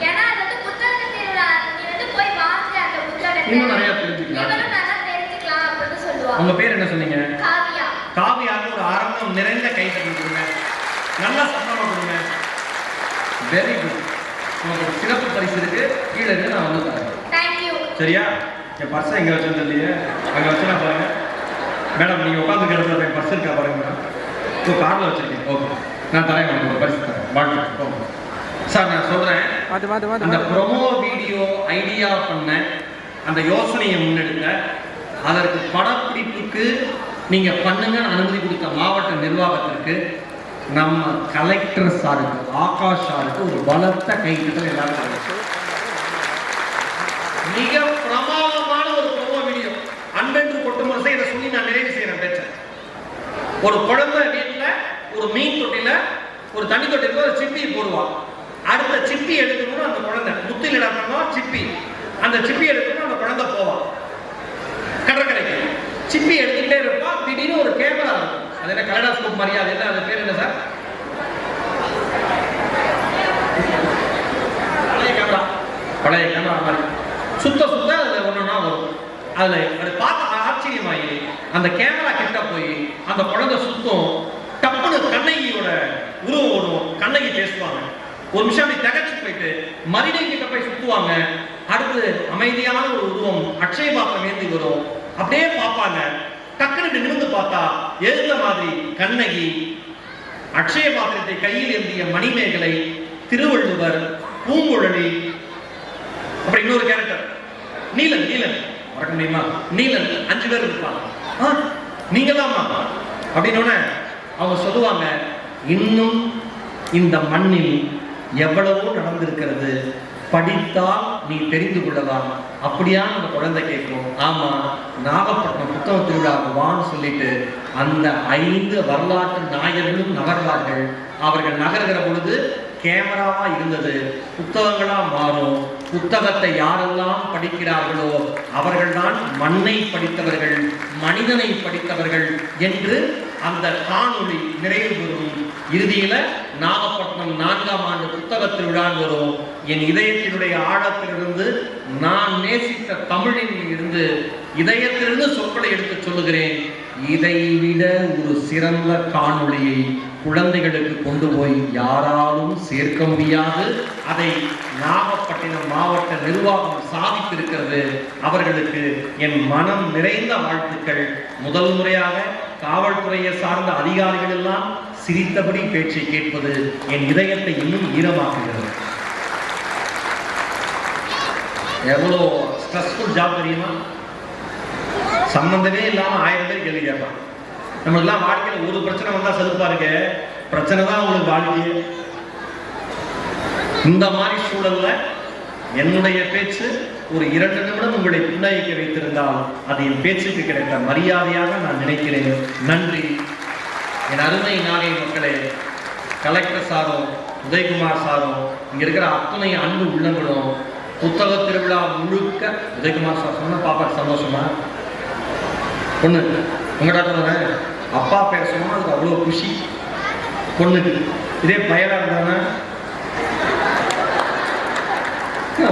ஏன்னா அது வந்து புத்தகத்தில் நீ வந்து போய் வாங்க அந்த புத்தகத்தை. இன்னும் நிறைய தெரிஞ்சுக்கலாம். இவனும் நல்லா தெரிஞ்சுக்கலாம் அப்படின்னு சொல்லுவான். உங்க பேர் என்ன சொன்னீங்க? காவியா. காவியாவுக்கு ஒரு ஆரம்பம் நிறைந்த கைத்தட்டல் கொடுங்க. நல்லா சத்தமா கொடுங்க. Very good. உங்களுக்கு சிறப்பு பரிசு இருக்கு. கீழே இருந்து நான் வந்து தரேன். Thank you. சரியா? என் பர்ஸ் எங்க வச்சிருந்தேன் இல்லையே, அங்க வச்சுனா பாருங்க. மேடம் நீங்க உட்காந்து இடத்துல என் பர்ஸ் இருக்கா பாருங்க மேடம். இப்போ கார்ல வச்சிருக்கேன். ஓகே, நான் தரேன், உங்களுக்கு பரிசு தரேன். வாழ்க்கை சார். நான் சொல்றேன், அந்த ப்ரோமோ வீடியோ ஐடியா பண்ண, அந்த யோசனையை முன்னெடுக்க, அதற்கு படப்பிடிப்புக்கு நீங்க பண்ணுங்கன்னு அனுமதி கொடுத்த மாவட்ட நிர்வாகத்திற்கு, நம்ம கலெக்டர் சாருக்கு, ஆகாஷ் சாருக்கு ஒரு பலத்த கைத்தட்டல் எல்லாரும். மிக பிரமாதமான ஒரு ப்ரோமோ வீடியோ. அன்பென்று கொட்டும் முரசை இதை சொல்லி நான் நிறைவு செய்யறேன் பேச்ச. ஒரு குழந்தை வீட்டுல ஒரு மீன் தொட்டில ஒரு தண்ணி தொட்டில ஒரு சிப்பி போடுவான். அடுத்த சிப்பி எடுக்கணும்னு அந்த குழந்தை முத்தில் இடப்பணும் சிப்பி. அந்த சிப்பி எடுக்கணும் அந்த குழந்தை போவான் கடற்கரைக்கு. சிப்பி எடுத்துக்கிட்டே இருப்பான். திடீர்னு ஒரு கேமரா இருக்கும். அது என்ன கலடாஸ்கோப் மரியாதை என்ன, அது பேர் என்ன சார்? பழைய கேமரா மாதிரி சுத்த சுத்த அதுல ஒண்ணுன்னா வரும். அதுல அது பார்த்து ஆச்சரியமாயி அந்த கேமரா கிட்ட போய் அந்த குழந்தை சுத்தம். டப்புனு கண்ணகியோட உருவம் ஓடும். கண்ணகி பேசுவாங்க. ஒரு நிமிஷம் அப்படி தகச்சு போயிட்டு மறுபடியும் கிட்ட போய் சுத்துவாங்க. அடுத்து அமைதியான ஒரு உருவம் அக்ஷய பாத்திரம் ஏந்தி வரும். அப்படியே பார்ப்பாங்க. டக்குனு நிமிர்ந்து பார்த்தா எழுந்த மாதிரி கண்ணகி, அக்ஷய பாத்திரத்தை கையில் ஏந்திய மணிமேகலை, திருவள்ளுவர், பூங்குழலி, அப்புறம் இன்னொரு கேரக்டர் நீலன். நீலன் மறக்க முடியுமா? நீலன் 5 பேர் இருப்பாங்க. நீங்களாமா அப்படின்னு அவங்க சொல்லுவாங்க, இன்னும் இந்த மண்ணில் எவ்வளவோ நடந்திருக்கிறது, படித்தால் நீ தெரிந்து கொள்ளலாம். அப்படியா அந்த குழந்தை கேட்கும். ஆமா, நாகப்பட்டினம் புத்தக திருவிழாவுக்கு வான்னு சொல்லிட்டு அந்த 5 வரலாற்று நாயகர்களும் நகர்வார்கள். அவர்கள் நகர்கிற பொழுது கேமராவா இருந்தது புத்தகங்களா மாறும். புத்தகத்தை யாரெல்லாம் படிக்கிறார்களோ அவர்கள்தான் மண்ணை படித்தவர்கள், மனிதனை படித்தவர்கள் என்று அந்த காணொளி நிறைவு பெறும். இறுதியில நாகப்பட்டினம் 4ஆம் ஆண்டு புத்தக திருவிழா வரும். என் இதயத்தினுடைய ஆழத்திலிருந்து, நான் நேசித்த தமிழில் இருந்து, இதயத்திலிருந்து சொற்களை எடுத்து சொல்லுகிறேன். இதைவிட ஒரு சிறந்த காணொளியை குழந்தைகளுக்கு கொண்டு போய் யாராலும் சேர்க்க முடியாது. அதை நாகப்பட்டினம் மாவட்ட நிர்வாகம் சாதித்திருக்கிறது. அவர்களுக்கு என் மனம் நிறைந்த வாழ்த்துக்கள். முதல் முறையாக காவல்துறையை சார்ந்த அதிகாரிகள் எல்லாம் சிரித்தபடி பேச்சை கேட்பது என் இதயத்தை இன்னும் ஈரமாக்குகிறது. எவ்வளோ ஸ்ட்ரெஸ்ஃபுல் ஜாப் தெரியுமா? சம்பந்தமே இல்லாம 1000 பேர் கேள்வி கேட்பான். நம்மளுக்கெல்லாம் வாழ்க்கையில் ஒரு பிரச்சனை வந்தா செலுப்பா இருக்கு. பிரச்சனை தான் உங்களுக்கு வாழ்க்கையே. இந்த மாதிரி சூழல்ல என்னுடைய பேச்சு ஒரு 2 நிமிடம் உங்களை புன்னகைக்க வைத்திருந்தால் அது என் பேச்சுக்கு கிடைத்த மரியாதையாக நான் நினைக்கிறேன். நன்றி. என் அருமை நாகை மக்களே, கலெக்டர் சாரும், உதயகுமார் சாரும், இங்க இருக்கிற அத்தனை அன்பு உள்ளங்களும் புத்தக திருவிழா முழுக்க உதயகுமார் சார் சொன்னா பாப்பாக்கு சந்தோஷமா? பொண்ணு உங்கள்கிட்ட அப்பா பேர் சொன்னா அதுக்கு அவ்வளோ குஷி பொண்ணுக்கு. இதே பயலா இருந்தானே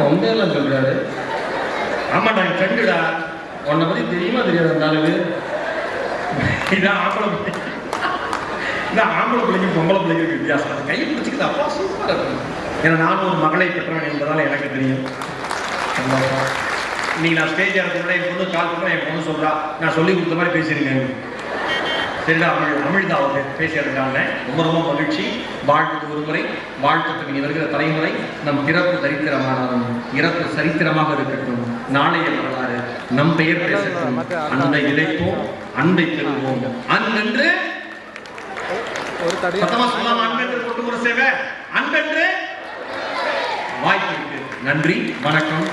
உங்க எல்லாம் சொல்றாரு. ஆமாடா என் ஃப்ரெண்டுடா, உன்னை பத்தி தெரியுமா தெரியாது இருந்தாலும் இதான் ஆம்பளை பிள்ளை, இதான் ஆம்பளை பிள்ளைக்கும் பொம்பளை பிள்ளைக்கு வித்தியாசம். அது கையை பிடிச்சிக்குது அப்பா சூப்பராக இருக்கும். ஏன்னா நானும் ஒரு மகளை பெற்றவன் என்பதால் எனக்கு தெரியும். இன்னைக்கு நான் ஸ்டேஜ் ஏறதுக்கு என் பொண்ணு கால் பண்ணுறேன், என் பொண்ணு சொல்றா நான் சொல்லி கொடுத்த மாதிரி பேசியிருக்கேன். சரிடா அமிழ்தா அவங்க பேசியிருக்காங்க. ரொம்ப ரொம்ப மகிழ்ச்சி. வாழ்த்துக்கு ஒரு முறை, வாழ்த்துக்கு இனி வருகிற தலைமுறை நம் பிறப்பு சரித்திரமானாலும் இறப்பு சரித்திரமாக இருக்கட்டும். நாளைய வரலாறு நம் பெயர் பேசட்டும். அன்பை விதைப்போம், அன்பை பெறுவோம். அன்பென்று சத்தமா சொல்லாம அன்பென்று போட்டு ஒரு சேவை, அன்பென்று வாய்ப்பு இருக்கு. நன்றி, வணக்கம்.